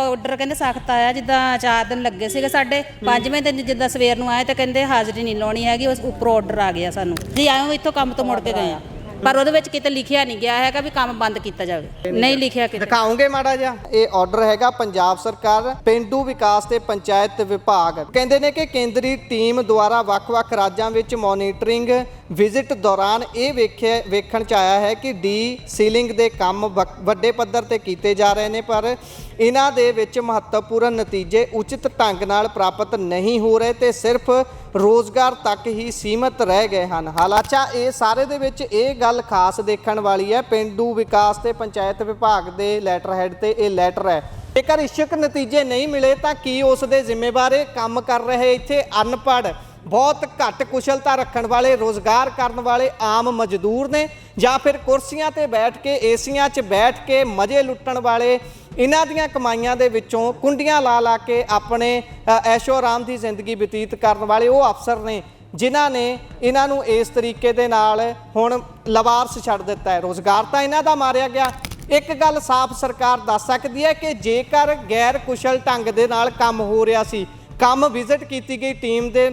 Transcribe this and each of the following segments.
Order ਕਹਿੰਦੇ ਸਖਤ ਆਇਆ, ਜਿੱਦਾਂ 4 ਦਿਨ ਲੱਗੇ ਸੀਗੇ ਸਾਡੇ, 5ਵੇਂ ਦਿਨ ਜਿੱਦਾਂ ਸਵੇਰ ਨੂੰ ਆਏ ਤਾਂ ਕਹਿੰਦੇ ਹਾਜ਼ਰੀ ਨਹੀਂ ਲਾਉਣੀ ਹੈਗੀ, ਉਸ ਉੱਪਰੋਂ ਆਰਡਰ ਆ ਗਿਆ ਸਾਨੂੰ ਜੀ। ਆਇਓ ਇੱਥੋਂ ਕੰਮ ਤੋਂ ਮੁੜ ਕੇ ਗਏ ਆ, ਪਰ ਉਹਦੇ ਵਿੱਚ ਕਿਤੇ ਲਿਖਿਆ ਨਹੀਂ ਗਿਆ ਹੈਗਾ ਵੀ ਕੰਮ ਬੰਦ ਕੀਤਾ ਜਾਵੇ, ਨਹੀਂ ਲਿਖਿਆ ਕਿਤੇ। ਦਿਖਾਓਗੇ ਮਾੜਾ ਜਿਹਾ? ਇਹ ਆਰਡਰ ਹੈਗਾ ਪੰਜਾਬ ਸਰਕਾਰ ਪਿੰਡੂ ਵਿਕਾਸ ਤੇ ਪੰਚਾਇਤ ਵਿਭਾਗ, ਕਹਿੰਦੇ ਨੇ ਕਿ ਕੇਂਦਰੀ ਟੀਮ ਦੁਆਰਾ ਵੱਖ-ਵੱਖ ਰਾਜਾਂ ਵਿੱਚ ਮੋਨੀਟਰਿੰਗ ਵਿਜ਼ਿਟ ਦੌਰਾਨ ਇਹ ਵੇਖਣ ਚ ਆਇਆ ਹੈ ਕਿ ਡੀ ਸੀਲਿੰਗ ਦੇ ਕੰਮ ਵੱਡੇ ਪੱਧਰ ਤੇ ਕੀਤੇ ਜਾ ਰਹੇ ਨੇ, ਪਰ ਇਹਨਾਂ ਦੇ ਵਿੱਚ ਮਹੱਤਵਪੂਰਨ ਨਤੀਜੇ ਉਚਿਤ ਢੰਗ ਨਾਲ ਪ੍ਰਾਪਤ ਨਹੀਂ ਹੋ ਰਹੇ ਤੇ ਸਿਰਫ ਰੋਜ਼ਗਾਰ ਤੱਕ ਹੀ ਸੀਮਤ ਰਹਿ ਗਏ ਹਨ। ਹਾਲਾਂਕਿ ਇਹ ਸਾਰੇ ਦੇ ਵਿੱਚ ਇਹ ਗੱਲ ਖਾਸ ਦੇਖਣ ਵਾਲੀ ਹੈ, ਪਿੰਡੂ ਵਿਕਾਸ ਤੇ ਪੰਚਾਇਤ ਵਿਭਾਗ ਦੇ ਲੈਟਰ ਹੈਡ ਤੇ ਇਹ ਲੈਟਰ ਹੈ। ਜੇਕਰ ਇਸ਼ਕ ਨਤੀਜੇ ਨਹੀਂ ਮਿਲੇ ਤਾਂ ਕੀ ਉਸ ਦੇ ਜ਼ਿੰਮੇਵਾਰ ਕੰਮ ਕਰ ਰਹੇ ਇੱਥੇ ਅਨਪੜ੍ਹ, ਬਹੁਤ ਘੱਟ ਕੁਸ਼ਲਤਾ ਰੱਖਣ ਵਾਲੇ, ਰੋਜ਼ਗਾਰ ਕਰਨ ਵਾਲੇ ਆਮ ਮਜ਼ਦੂਰ ਨੇ, ਜਾਂ ਫਿਰ ਕੁਰਸੀਆਂ ਤੇ ਬੈਠ ਕੇ ਏਸੀਆਂ 'ਚ ਬੈਠ ਕੇ ਮਜ਼ੇ ਲੁੱਟਣ ਵਾਲੇ, ਇਹਨਾਂ ਦੀਆਂ ਕਮਾਈਆਂ ਦੇ ਵਿੱਚੋਂ ਕੁੰਡੀਆਂ ਲਾ ਕੇ ਆਪਣੇ ਐਸ਼ੋ ਆਰਾਮ ਦੀ ਜ਼ਿੰਦਗੀ ਬਤੀਤ ਕਰਨ ਵਾਲੇ ਉਹ ਅਫਸਰ ਨੇ ਜਿਨ੍ਹਾਂ ਨੇ ਇਹਨਾਂ ਨੂੰ ਇਸ ਤਰੀਕੇ ਦੇ ਨਾਲ ਹੁਣ ਲਵਾਰਸ ਛੱਡ ਦਿੱਤਾ ਹੈ। ਰੋਜ਼ਗਾਰ ਤਾਂ ਇਹਨਾਂ ਦਾ ਮਾਰਿਆ ਗਿਆ। ਇੱਕ ਗੱਲ ਸਾਫ਼ ਸਰਕਾਰ ਦੱਸ ਸਕਦੀ ਹੈ ਕਿ ਜੇਕਰ ਗੈਰ ਕੁਸ਼ਲ ਢੰਗ ਦੇ ਨਾਲ ਕੰਮ ਹੋ ਰਿਹਾ ਸੀ, ਕੰਮ ਵਿਜ਼ਿਟ ਕੀਤੀ ਗਈ ਟੀਮ ਦੇ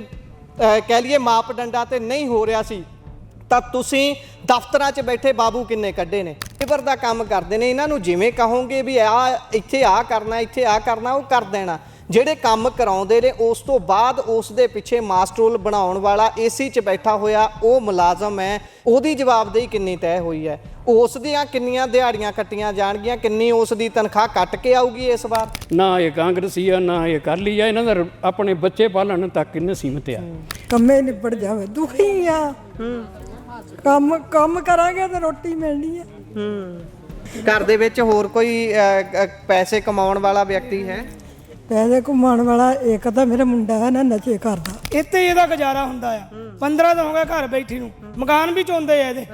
ਕਹਿ ਲਈਏ ਮਾਪਦੰਡਾਂ ਤੇ ਨਹੀਂ ਹੋ ਰਿਹਾ ਸੀ, ਤਾਂ ਤੁਸੀਂ ਦਫ਼ਤਰਾਂ 'ਚ ਬੈਠੇ ਬਾਬੂ ਕਿੰਨੇ ਕੱਢੇ ਨੇ, ਲੇਬਰ ਦਾ ਕੰਮ ਕਰਦੇ ਨੇ। ਇਹਨਾਂ ਨੂੰ ਜਿਵੇਂ ਕਹੋਗੇ ਵੀ ਇੱਥੇ ਆ ਕਰਨਾ, ਇੱਥੇ ਆ ਕਰਨਾ, ਉਹ ਕਰ ਦੇਣਾ। ਜਿਹੜੇ ਕੰਮ ਕਰਾਉਂਦੇ ਨੇ ਉਸ ਤੋਂ ਬਾਅਦ ਉਸ ਦੇ ਪਿੱਛੇ ਮਾਸਟਰੋਲ ਬਣਾਉਣ ਵਾਲਾ ਏਸੀ 'ਚ ਬੈਠਾ ਹੋਇਆ ਉਹ ਮੁਲਾਜ਼ਮ ਹੈ, ਉਹਦੀ ਜਵਾਬਦੇਹੀ ਕਿੰਨੀ ਤੈਅ ਹੋਈ ਹੈ, ਉਸ ਦੀਆਂ ਕਿੰਨੀਆਂ ਦਿਹਾੜੀਆਂ ਕੱਟੀਆਂ ਜਾਣਗੀਆਂ, ਕਿੰਨੀ ਉਸ ਦੀ ਤਨਖਾਹ ਕੱਟ ਕੇ ਆਊਗੀ ਇਸ ਵਾਰ? ਨਾ ਇਹ ਕਾਂਗਰਸੀ ਆ ਨਾ ਇਹ ਅਕਾਲੀ ਆ, ਇਹਨਾਂ ਦਾ ਆਪਣੇ ਬੱਚੇ ਪਾਲਣ ਤੱਕ ਕਿੰਨੇ ਸੀਮਤ ਆ। ਕੰਮੇ ਨਿਬੜ ਜਾਵੇ, ਦੁਖੀ ਆ। ਕੰਮ ਕਰਾਂਗੇ ਤਾਂ ਰੋਟੀ ਮਿਲਣੀ ਹੈ। ਘਰ ਦੇ ਵਿੱਚ ਹੋਰ ਕੋਈ ਪੈਸੇ ਕਮਾਉਣ ਵਾਲਾ ਵਿਅਕਤੀ ਹੈ? ਪੈਸੇ ਘੁੰਮਾਉਣ ਵਾਲਾ ਇੱਕ ਤਾਂ ਮੇਰਾ ਮੁੰਡਾ ਹੈ ਨਾ, ਨਸ਼ੇ ਕਰਦਾ, ਇੱਥੇ ਇਹਦਾ ਗੁਜ਼ਾਰਾ ਹੁੰਦਾ ਆ। 15 ਦਿਨ ਹੋ ਗਏ ਘਰ ਬੈਠੀ ਨੂੰ, ਮਕਾਨ ਵੀ ਚੋਂਦੇ ਆ ਇਹਦੇ।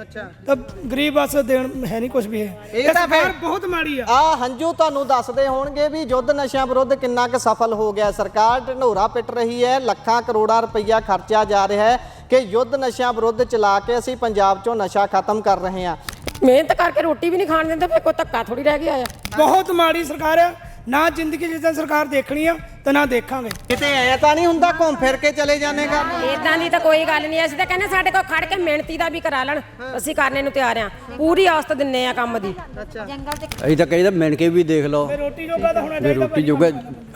ਤਾਂ ਗਰੀਬ ਬਸ ਦੇਣ ਹੈ ਨਹੀਂ ਕੁਝ ਵੀ। ਇਹ ਤਾਂ ਫਿਰ ਬਹੁਤ ਮਾੜੀ ਆ। ਹੰਝੂ ਤੁਹਾਨੂੰ ਦੱਸਦੇ ਹੋਣਗੇ ਵੀ ਯੁੱਧ ਨਸ਼ਿਆਂ ਵਿਰੁੱਧ ਕਿੰਨਾ ਕੁ ਸਫਲ ਹੋ ਗਿਆ। ਸਰਕਾਰ ਢਿੰਡੋਰਾ ਪਿੱਟ ਰਹੀ ਹੈ, ਲੱਖਾਂ ਕਰੋੜਾਂ ਰੁਪਈਆ ਖਰਚਿਆ ਜਾ ਰਿਹਾ ਹੈ ਕਿ ਯੁੱਧ ਨਸ਼ਿਆਂ ਵਿਰੁੱਧ ਚਲਾ ਕੇ ਅਸੀਂ ਪੰਜਾਬ 'ਚੋਂ ਨਸ਼ਾ ਖਤਮ ਕਰ ਰਹੇ ਹਾਂ। ਮਿਹਨਤ ਕਰਕੇ ਰੋਟੀ ਵੀ ਨਹੀਂ ਖਾਣ ਦਿੰਦੇ, ਫਿਰ ਕੋਈ ਧੱਕਾ ਥੋੜੀ ਰਹਿ ਗਿਆ ਆ। ਬਹੁਤ ਮਾੜੀ ਸਰਕਾਰ ਆ। ਨਾ ਜ਼ਿੰਦਗੀ ਜਿੱਦਾਂ ਸਰਕਾਰ ਦੇਖਣੀ ਆ ਤੇ ਨਾ ਦੇਖਾਂਗੇ। ਕਿਤੇ ਐ ਤਾਂ ਨਹੀਂ ਹੁੰਦਾ ਘੁੰਮ ਫਿਰ ਕੇ ਚਲੇ ਜਾਣੇਗਾ? ਇਦਾਂ ਦੀ ਤਾਂ ਕੋਈ ਗੱਲ ਨਹੀਂ। ਅਸੀਂ ਤਾਂ ਕਹਿੰਦੇ ਸਾਡੇ ਕੋਲ ਖੜ ਕੇ ਮਿਹਨਤੀ ਦਾ ਵੀ ਕਰਾ ਲੈਣ, ਅਸੀਂ ਕਰਨੇ ਨੂੰ ਤਿਆਰ ਆ। ਪੂਰੀ ਆਸਤ ਦਿੰਨੇ ਆ ਕੰਮ ਦੀ। ਅਸੀਂ ਤਾਂ ਕਹਿੰਦੇ ਮਿਣ ਕੇ ਵੀ ਦੇਖ ਲਓ, ਰੋਟੀ ਜੋਗਾ ਤਾਂ ਹੋਣਾ ਚਾਹੀਦਾ। ਰੋਟੀ ਜੋਗਾ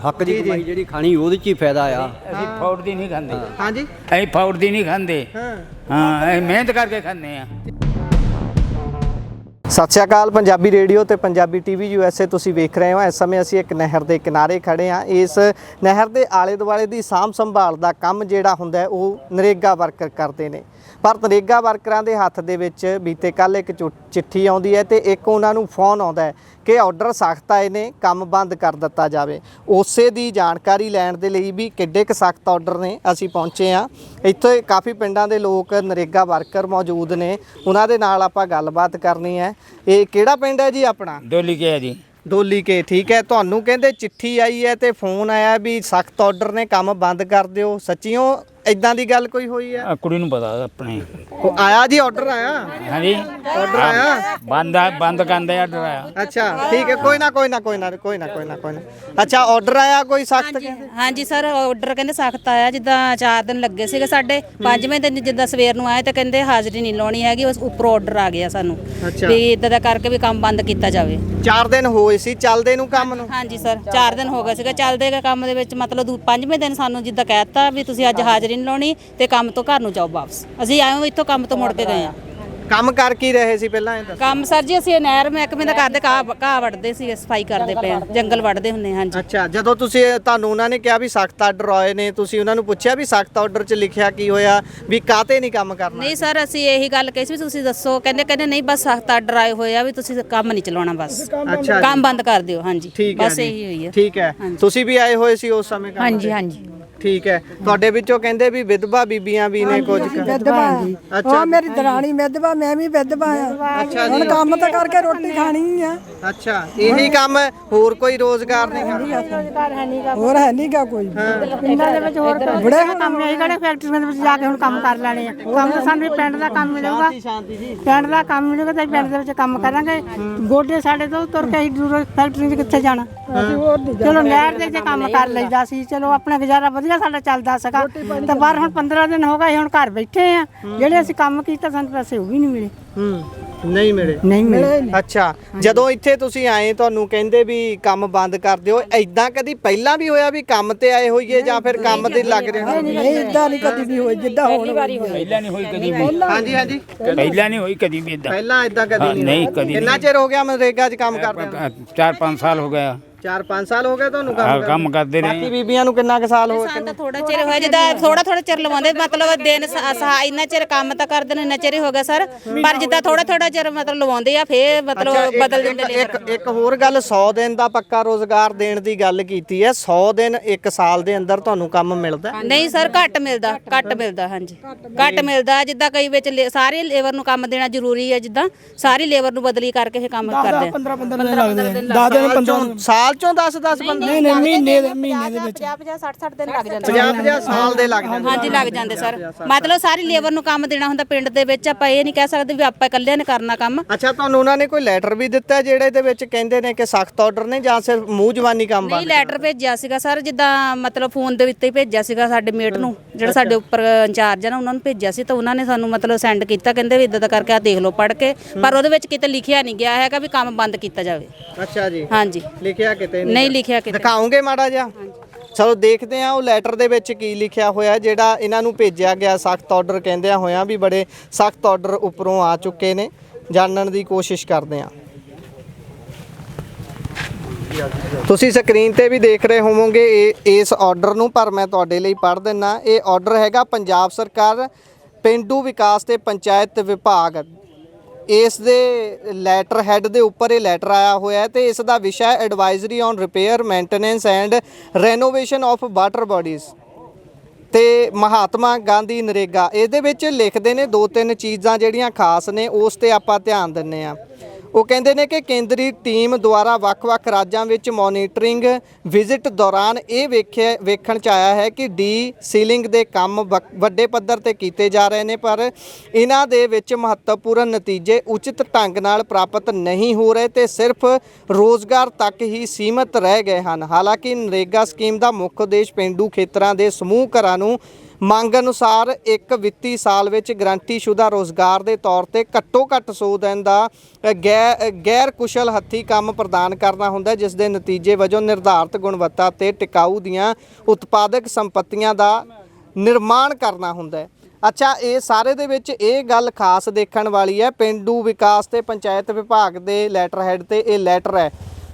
ਹੱਕ ਦੀ ਕਮਾਈ ਜਿਹੜੀ ਖਾਣੀ ਉਹਦੇ 'ਚ ਹੀ ਫਾਇਦਾ ਆ। ਅਸੀਂ ਫੌੜ ਦੀ ਨਹੀਂ ਖਾਂਦੇ। ਹਾਂਜੀ, ਅਸੀਂ ਫੌੜ ਦੀ ਨਹੀਂ ਖਾਂਦੇ। ਹਾਂ, ਅਸੀਂ ਮਿਹਨਤ ਕਰਕੇ ਖਾਂਦੇ ਆ। ਸਤਿ ਸ਼੍ਰੀ ਅਕਾਲ। ਪੰਜਾਬੀ ਰੇਡੀਓ ਤੇ ਪੰਜਾਬੀ ਟੀਵੀ USA ਤੁਸੀਂ ਵੇਖ ਰਹੇ ਹੋ। ਇਸ ਸਮੇਂ ਅਸੀਂ ਇੱਕ ਨਹਿਰ ਦੇ ਕਿਨਾਰੇ ਖੜੇ ਹਾਂ। ਇਸ ਨਹਿਰ ਦੇ ਆਲੇ ਦੁਆਲੇ ਦੀ ਸਾਂਭ ਸੰਭਾਲ ਦਾ ਕੰਮ ਜਿਹੜਾ ਹੁੰਦਾ ਉਹ ਨਰੇਗਾ ਵਰਕਰ ਕਰਦੇ ਨੇ, ਪਰ ਨਰੇਗਾ ਵਰਕਰਾਂ ਦੇ ਹੱਥ ਦੇ ਵਿੱਚ ਬੀਤੇ ਕੱਲ੍ਹ ਇੱਕ ਚਿੱਠੀ ਆਉਂਦੀ ਹੈ ਤੇ ਇੱਕ ਉਹਨਾਂ ਨੂੰ ਫੋਨ ਆਉਂਦਾ ਹੈ ਕਿ ਆਰਡਰ ਸਖਤ ਆਏ ਨੇ, ਕੰਮ ਬੰਦ ਕਰ ਦਿੱਤਾ ਜਾਵੇ। ਉਸੇ ਦੀ ਜਾਣਕਾਰੀ ਲੈਣ ਦੇ ਲਈ ਵੀ ਕਿੱਡੇ ਕੁ ਸਖਤ ਆਰਡਰ ਨੇ ਅਸੀਂ ਪਹੁੰਚੇ ਹਾਂ। ਇੱਥੇ ਕਾਫੀ ਪਿੰਡਾਂ ਦੇ ਲੋਕ ਨਰੇਗਾ ਵਰਕਰ ਮੌਜੂਦ ਨੇ, ਉਹਨਾਂ ਦੇ ਨਾਲ ਆਪਾਂ ਗੱਲਬਾਤ ਕਰਨੀ ਹੈ। ਇਹ ਕਿਹੜਾ ਪਿੰਡ ਹੈ ਜੀ ਆਪਣਾ? ਡੋਲੀ ਕੇ ਜੀ। ਡੋਲੀ ਕੇ, ਠੀਕ ਹੈ। ਤੁਹਾਨੂੰ ਕਹਿੰਦੇ ਚਿੱਠੀ ਆਈ ਹੈ ਤੇ ਫੋਨ ਆਇਆ ਵੀ ਸਖਤ ਆਰਡਰ ਨੇ, ਕੰਮ ਬੰਦ ਕਰ ਦਿਓ। ਸੱਚੀਓ ਇਦਾਂ ਦੀ ਗੱਲ ਕੋਈ ਹੋਈ ਹੈ? ਕੁੜੀ ਨੂੰ ਪਤਾ ਆਪਣੇ ਆਇਆ ਜੀ, ਆਰਡਰ ਆਇਆ? ਹਾਂਜੀ, ਆਰਡਰ ਆਇਆ? ਬੰਦ ਕਰਦੇ ਆਰਡਰ ਆਇਆ। ਅੱਛਾ, ਠੀਕ ਹੈ। ਕੋਈ ਨਾ। ਅੱਛਾ, ਆਰਡਰ ਆਇਆ ਕੋਈ ਸਖਤ? ਹਾਂਜੀ ਸਰ, ਆਰਡਰ ਕਹਿੰਦੇ ਸਖਤ ਆਇਆ, ਜਿੱਦਾਂ 4 ਦਿਨ ਲੱਗੇ ਸੀਗੇ ਸਾਡੇ, 5ਵੇਂ ਦਿਨ ਜਿੱਦਾਂ ਸਵੇਰ ਨੂੰ ਆਏ ਤਾਂ ਕਹਿੰਦੇ ਹਾਜ਼ਰੀ ਨਹੀਂ ਲਾਉਣੀ ਹੈਗੀ, ਉਸ ਉੱਪਰੋਂ ਆਰਡਰ ਆ ਗਿਆ ਸਾਨੂੰ ਵੀ ਇਦਾਂ ਦਾ ਕਰਕੇ ਵੀ ਕੰਮ ਬੰਦ ਕੀਤਾ ਜਾਵੇ। 4 ਦਿਨ ਹੋਏ ਸੀ ਚੱਲਦੇ ਨੂੰ ਕੰਮ ਨੂੰ? ਹਾਂਜੀ ਸਰ, 4 ਦਿਨ ਹੋ ਗਏ ਸੀਗਾ ਚੱਲਦੇ ਕੰਮ ਦੇ ਵਿੱਚ। ਮਤਲਬ 5ਵੇਂ ਦਿਨ ਸਾਨੂੰ ਜਿੱਦਾਂ ਕਹਿ ਦਿੱਤਾ ਵੀ ਤੁਸੀਂ ਅੱਜ ਹਾਜ਼ਰੀ ਨਹੀਂ ਲਾਉਣੀ ਤੇ ਕੰਮ ਤੋਂ ਘਰ ਨੂੰ ਜਾਓ ਵਾਪਸ। ਅਸੀਂ ਆਇਓ ਇੱਥੋਂ ਕੰਮ ਤੋਂ ਮੁੜ ਕੇ ਗਏ ਆ। ਕੰਮ ਕਰ ਕੀ ਰਹੇ ਸੀ ਪਹਿਲਾਂ ਇਹ ਦੱਸੋ? ਕੰਮ ਸਰ ਜੀ ਅਸੀਂ ਨਹਿਰ ਮਹਿਕਮੇ ਦਾ ਕਰਦੇ, ਘਾਹ ਵੱਢਦੇ ਸੀ, ਸਫਾਈ ਕਰਦੇ ਪਏ, ਜੰਗਲ ਵੱਢਦੇ ਹੁੰਦੇ। ਹਾਂਜੀ। ਅੱਛਾ, ਜਦੋਂ ਤੁਸੀਂ ਤੁਹਾਨੂੰ ਉਹਨਾਂ ਨੇ ਕਿਹਾ ਵੀ ਸਖਤ ਆਰਡਰ ਆਏ ਨੇ, ਤੁਸੀਂ ਉਹਨਾਂ ਨੂੰ ਪੁੱਛਿਆ ਵੀ ਸਖਤ ਆਰਡਰ 'ਚ ਲਿਖਿਆ ਕੀ ਹੋਇਆ, ਵੀ ਕਾਹਤੇ ਨਹੀਂ ਕੰਮ ਕਰਨਾ? ਨਹੀਂ ਸਰ, ਅਸੀਂ ਇਹੀ ਗੱਲ ਕਹੀ ਸੀ ਵੀ ਤੁਸੀਂ ਦੱਸੋ। ਕਹਿੰਦੇ ਨਹੀਂ ਬਸ ਸਖਤ ਆਰਡਰ ਆਏ ਹੋਏ ਆ ਵੀ ਤੁਸੀਂ ਕੰਮ ਨਹੀਂ ਚਲਾਉਣਾ, ਬਸ ਅੱਛਾ, ਕੰਮ ਬੰਦ ਕਰ ਦਿਓ। ਹਾਂਜੀ, ਬਸ ਇਹੀ ਹੋਈ ਹੈ। ਠੀਕ ਹੈ। ਤੁਸੀਂ ਵੀ ਆਏ ਹੋਏ ਸੀ ਉਸ ਸਮੇਂ? ਹਾਂਜੀ। ਠੀਕ ਹੈ। ਤੁਹਾਡੇ ਵਿੱਚੋਂ ਕਹਿੰਦੇ ਵੀ ਵਿਧਵਾ ਬੀਬੀਆਂ ਵੀ ਨੇ ਕੁਝ? ਵਿਧਵਾ ਜੀ। ਉਹ ਮੇਰੀ ਦਰਾਣੀ ਵਿਧਵਾ, ਮੈਂ ਵੀ ਵਿਧਵਾ ਆ ਅੱਛਾ ਹੁਣ ਕੰਮ ਤਾਂ ਕਰਕੇ ਰੋਟੀ ਖਾਣੀ ਆ ਅੱਛਾ ਇਹੀ ਕੰਮ ਹੈ, ਹੋਰ ਕੋਈ ਰੋਜ਼ਗਾਰ ਨਹੀਂ ਕਰਦਾ? ਹੋਰ ਹੈ ਨਹੀਂਗਾ ਕੋਈ ਪਿੰਡਾਂ ਦੇ ਵਿੱਚ ਹੋਰ ਬੜੇ ਕੰਮ ਨਹੀਂ ਕਿਹੜੇ ਫੈਕਟਰੀਆਂ ਦੇ ਵਿੱਚ ਜਾ ਕੇ ਹੁਣ ਕੰਮ ਕਰ ਲੈਣੇ ਆ। ਕੰਮ ਤਾਂ ਸਾਨੂੰ ਵੀ ਪਿੰਡ ਦਾ ਕੰਮ ਮਿਲੂਗਾ, ਪਿੰਡ ਦਾ ਕੰਮ ਮਿਲੂਗਾ ਤਾਂ ਪਿੰਡ ਦੇ ਵਿੱਚ ਕੰਮ ਕਰਾਂਗੇ। ਗੋਡੇ ਸਾਡੇ ਤੋਂ ਤੁਰ ਕੇ ਦੂਰ ਫੈਕਟਰੀ 'ਚ ਕਿੱਥੇ ਜਾਣਾ? ਚਲੋ ਨਹਿਰ ਦੇ 'ਚ ਕੰਮ ਕਰ ਲਈਦਾ ਸੀ, ਚਲੋ ਆਪਣਾ ਗੁਜ਼ਾਰਾ ਵਧੀਆ ਸਾਡਾ ਚੱਲਦਾ ਸੀਗਾ। ਤੇ ਪਰ ਹੁਣ 15 ਦਿਨ ਹੋ ਗਏ, ਹੁਣ ਘਰ ਬੈਠੇ ਆ। ਜਿਹੜੇ ਅਸੀਂ ਕੰਮ ਕੀਤਾ ਸਾਨੂੰ ਪੈਸੇ ਉਹ ਵੀ ਨਹੀਂ ਮਿਲੇ। ਨਹੀਂ ਮਿਲੇ? ਨਹੀਂ ਮਿਲੇ। ਅੱਛਾ, ਜਦੋਂ ਇੱਥੇ ਤੁਸੀਂ ਆਏ ਤੁਹਾਨੂੰ ਕਹਿੰਦੇ ਵੀ ਕੰਮ ਬੰਦ ਕਰ ਦਿਓ, ਐਦਾਂ ਕਦੀ ਪਹਿਲਾਂ ਵੀ ਹੋਇਆ ਵੀ ਕੰਮ ਤੇ ਆਏ ਹੋਈਏ ਜਾਂ ਫਿਰ ਕੰਮ ਤੇ ਲੱਗ ਰਹੇ ਹੋ? ਨਹੀਂ ਇਦਾਂ ਨਹੀਂ ਕਦੀ ਵੀ ਹੋਈ ਜਿੱਦਾਂ ਹੁਣ ਪਹਿਲਾਂ ਨਹੀਂ ਹੋਈ ਕਦੀ ਵੀ। ਹਾਂਜੀ ਹਾਂਜੀ, ਪਹਿਲਾਂ ਨਹੀਂ ਹੋਈ ਕਦੀ ਵੀ ਇਦਾਂ। ਪਹਿਲਾਂ ਐਦਾਂ ਕਦੀ ਨਹੀਂ ਕਦੀ। ਕਿੰਨਾ ਚਿਰ ਹੋ ਗਿਆ ਮਨਰੇਗਾ 'ਚ ਕੰਮ ਕਰਦੇ ਹੋ? 4-5 ਸਾਲ ਹੋ ਗਿਆ 4-5 ਸਾਲ ਹੋ ਗਏ ਤੁਹਾਨੂੰ ਕੰਮ ਕਰਦੇ ਰਹੇ। ਬਾਕੀ ਬੀਬੀਆਂ ਨੂੰ ਕਿੰਨਾ ਕੁ ਸਾਲ ਹੋ ਗਏ? ਤਾਂ ਥੋੜਾ ਚਿਰ ਹੋਇਆ, ਜਿੱਦਾਂ ਥੋੜਾ ਚਿਰ ਲਵਾਉਂਦੇ, ਮਤਲਬ ਦਿਨ ਇੰਨਾ ਚਿਰ ਕੰਮ ਤਾਂ ਕਰਦੇ ਨੇ, ਇੰਨਾ ਚਿਰ ਹੀ ਹੋ ਗਿਆ ਸਰ। ਪਰ ਜਿੱਦਾਂ ਥੋੜਾ ਚਿਰ ਮਤਲਬ ਲਵਾਉਂਦੇ ਆ, ਫੇਰ ਮਤਲਬ ਬਦਲ ਦਿੰਦੇ ਨੇ। ਇੱਕ ਹੋਰ ਗੱਲ, 100 ਦਿਨ ਦਾ ਪੱਕਾ ਰੋਜ਼ਗਾਰ ਦੇਣ ਦੀ ਗੱਲ ਕੀਤੀ ਹੈ। 100 ਦਿਨ 1 ਸਾਲ ਦੇ ਅੰਦਰ ਤੁਹਾਨੂੰ ਕੰਮ ਮਿਲਦਾ? ਨਹੀਂ ਸਰ, ਘੱਟ ਮਿਲਦਾ। ਹਾਂਜੀ ਘੱਟ ਮਿਲਦਾ। ਜਿੱਦਾਂ ਕਈ ਵਿੱਚ ਸਾਰੇ ਲੇਬਰ ਨੂੰ ਕੰਮ ਦੇਣਾ ਜ਼ਰੂਰੀ ਹੈ, ਜਿੱਦਾਂ ਸਾਰੀ ਲੇਬਰ ਨੂੰ ਬਦਲੀ ਕਰਕੇ ਇਹ ਕੰਮ ਕਰਦੇ ਆ। 15 ਦਿਨ ਲੱਗਦੇ ਆ, 10 ਦਿਨ 15 ਸਾਲ ਚੋਂ 10-10 ਬੰਦੇ? ਨਹੀਂ ਮਹੀਨੇ ਦੇ ਵਿੱਚ 50 60 ਦਿਨ ਲੱਗ ਜਾਂਦੇ। 50 ਸਾਲ ਦੇ ਲੱਗ ਜਾਂਦੇ? ਹਾਂਜੀ ਲੱਗ ਜਾਂਦੇ ਸਰ। ਮਤਲਬ ਸਾਰੀ ਲੇਬਰ ਨੂੰ ਕੰਮ ਦੇਣਾ ਹੁੰਦਾ ਪਿੰਡ ਦੇ ਵਿੱਚ। ਆਪਾਂ ਇਹ ਨਹੀਂ ਕਹਿ ਸਕਦੇ ਵੀ ਆਪਾਂ ਇਕੱਲਿਆਂ ਨੇ ਕਰਨਾ ਕੰਮ। ਅੱਛਾ, ਤੁਹਾਨੂੰ ਉਹਨਾਂ ਨੇ ਕੋਈ ਲੈਟਰ ਵੀ ਦਿੱਤਾ ਜਿਹੜੇ ਦੇ ਵਿੱਚ ਕਹਿੰਦੇ ਨੇ ਕਿ ਸਖਤ ਆਰਡਰ ਨੇ ਜਾਂ ਸਿਰਫ ਮੂੰਹ ਜ਼ਬਾਨੀ ਕੰਮ ਨਹੀਂ, ਲੈਟਰ ਭੇਜਿਆ ਸੀਗਾ ਸਰ, ਜਿੱਦਾਂ ਮਤਲਬ ਫੋਨ ਦੇ ਉੱਤੇ ਹੀ ਭੇਜਿਆ ਸੀਗਾ ਸਾਡੇ ਮੇਟ ਨੂੰ, ਜਿਹੜਾ ਸਾਡੇ ਉੱਪਰ ਇੰਚਾਰਜ ਹੈ ਨਾ, ਉਹਨਾਂ ਨੂੰ ਭੇਜਿਆ ਸੀ। ਤਾਂ ਉਹਨਾਂ ਨੇ ਸਾਨੂੰ ਮਤਲਬ ਸੈਂਡ ਕੀਤਾ, ਕਹਿੰਦੇ ਵੀ ਇਦਾਂ ਦਾ ਕਰਕੇ ਆ ਦੇਖ ਲਓ ਪੜ੍ਹ ਕੇ। ਪਰ ਉਹਦੇ ਵਿੱਚ ਕਿਤੇ ਲਿਖਿਆ ਨਹੀਂ ਗਿਆ ਹੈਗਾ ਵੀ ਕੰਮ ਬੰਦ ਕੀਤਾ ਜਾਵੇ। ਅੱਛਾ ਜੀ, ਹਾਂਜੀ ਲਿਖਿਆ ਕਿਤੇ ਨਹੀਂ ਲਿਖਿਆ ਕਿਤੇ। ਦਿਖਾਓਗੇ ਮਾੜਾ ਜਿਹਾ? ਚਲੋ ਦੇਖਦੇ ਆ ਉਹ ਲੈਟਰ ਦੇ ਵਿੱਚ ਕੀ ਲਿਖਿਆ ਹੋਇਆ ਜਿਹੜਾ ਇਹਨਾਂ ਨੂੰ ਭੇਜਿਆ ਗਿਆ ਸਖਤ ਆਰਡਰ ਕਹਿੰਦਿਆਂ ਹੋਇਆਂ ਵੀ ਬੜੇ ਸਖਤ ਆਰਡਰ ਉੱਪਰੋਂ ਆ ਚੁੱਕੇ ਨੇ। ਜਾਣਨ ਦੀ ਕੋਸ਼ਿਸ਼ ਕਰਦੇ ਆ। ਤੁਸੀਂ ਸਕਰੀਨ ਤੇ ਵੀ ਦੇਖ ਰਹੇ ਹੋਵੋਗੇ ਇਸ ਆਰਡਰ ਨੂੰ, ਪਰ ਮੈਂ ਤੁਹਾਡੇ ਲਈ ਪੜ੍ਹ ਦਿੰਨਾ। ਇਹ ਆਰਡਰ ਹੈਗਾ ਪੰਜਾਬ ਸਰਕਾਰ ਪਿੰਡੂ ਵਿਕਾਸ ਤੇ ਪੰਚਾਇਤ ਵਿਭਾਗ। ਇਸ ਦੇ ਲੈਟਰ ਹੈਡ ਦੇ ਉੱਪਰ ਇਹ ਲੈਟਰ ਆਇਆ ਹੋਇਆ ਹੈ ਤੇ ਇਸ ਦਾ ਵਿਸ਼ਾ ਹੈ advisory on repair maintenance and renovation of water bodies ਤੇ ਮਹਾਤਮਾ ਗਾਂਧੀ ਨਰੇਗਾ। ਇਹਦੇ ਵਿੱਚ ਲਿਖਦੇ ਨੇ 2-3 ਚੀਜ਼ਾਂ ਜਿਹੜੀਆਂ ਖਾਸ ਨੇ, ਉਸ ਤੇ ਆਪਾਂ ਧਿਆਨ ਦਿੰਨੇ ਆ। ਉਹ ਕਹਿੰਦੇ ਨੇ ਕਿ ਕੇਂਦਰੀ ਟੀਮ ਦੁਆਰਾ ਵੱਖ-ਵੱਖ ਰਾਜਾਂ ਵਿੱਚ ਮੋਨੀਟਰਿੰਗ ਵਿਜ਼ਿਟ ਦੌਰਾਨ ਇਹ ਵੇਖਣ 'ਚ ਆਇਆ ਹੈ ਕਿ ਡੀ ਸੀਲਿੰਗ ਦੇ ਕੰਮ ਵੱਡੇ ਪੱਧਰ ਤੇ ਕੀਤੇ ਜਾ ਰਹੇ ਨੇ, ਪਰ ਇਹਨਾਂ ਦੇ ਵਿੱਚ ਮਹੱਤਵਪੂਰਨ ਨਤੀਜੇ ਉਚਿਤ ਢੰਗ ਨਾਲ ਪ੍ਰਾਪਤ ਨਹੀਂ ਹੋ ਰਹੇ ਤੇ ਸਿਰਫ ਰੋਜ਼ਗਾਰ ਤੱਕ ਹੀ ਸੀਮਤ ਰਹਿ ਗਏ ਹਨ। ਹਾਲਾਂਕਿ ਨਰੇਗਾ ਸਕੀਮ ਦਾ ਮੁੱਖ ਉਦੇਸ਼ ਪੇਂਡੂ ਖੇਤਰਾਂ ਦੇ ਸਮੂਹ ਘਰਾਂ ਨੂੰ ਮੰਗ ਅਨੁਸਾਰ ਇੱਕ ਵਿੱਤੀ ਸਾਲ ਵਿੱਚ ਗਰੰਟੀਸ਼ੁਦਾ ਰੋਜ਼ਗਾਰ ਦੇ ਤੌਰ ਤੇ ਘੱਟੋ-ਘੱਟ 100 ਦਿਨ ਦਾ ਗੈਰ ਕੁਸ਼ਲ ਹੱਥੀਂ ਕੰਮ ਪ੍ਰਦਾਨ ਕਰਨਾ ਹੁੰਦਾ, ਜਿਸ ਦੇ ਨਤੀਜੇ ਵਜੋਂ ਨਿਰਧਾਰਤ ਗੁਣਵੱਤਾ ਤੇ ਟਿਕਾਊ ਦੀਆਂ ਉਤਪਾਦਕ ਸੰਪਤੀਆਂ ਦਾ ਨਿਰਮਾਣ ਕਰਨਾ ਹੁੰਦਾ ਹੈ। ਅੱਛਾ, ਇਹ ਸਾਰੇ ਦੇ ਵਿੱਚ ਇਹ ਗੱਲ ਖਾਸ ਦੇਖਣ ਵਾਲੀ ਹੈ, ਪਿੰਡੂ ਵਿਕਾਸ ਤੇ ਪੰਚਾਇਤ ਵਿਭਾਗ ਦੇ ਲੈਟਰ ਹੈਡ ਤੇ ਇਹ ਲੈਟਰ ਹੈ,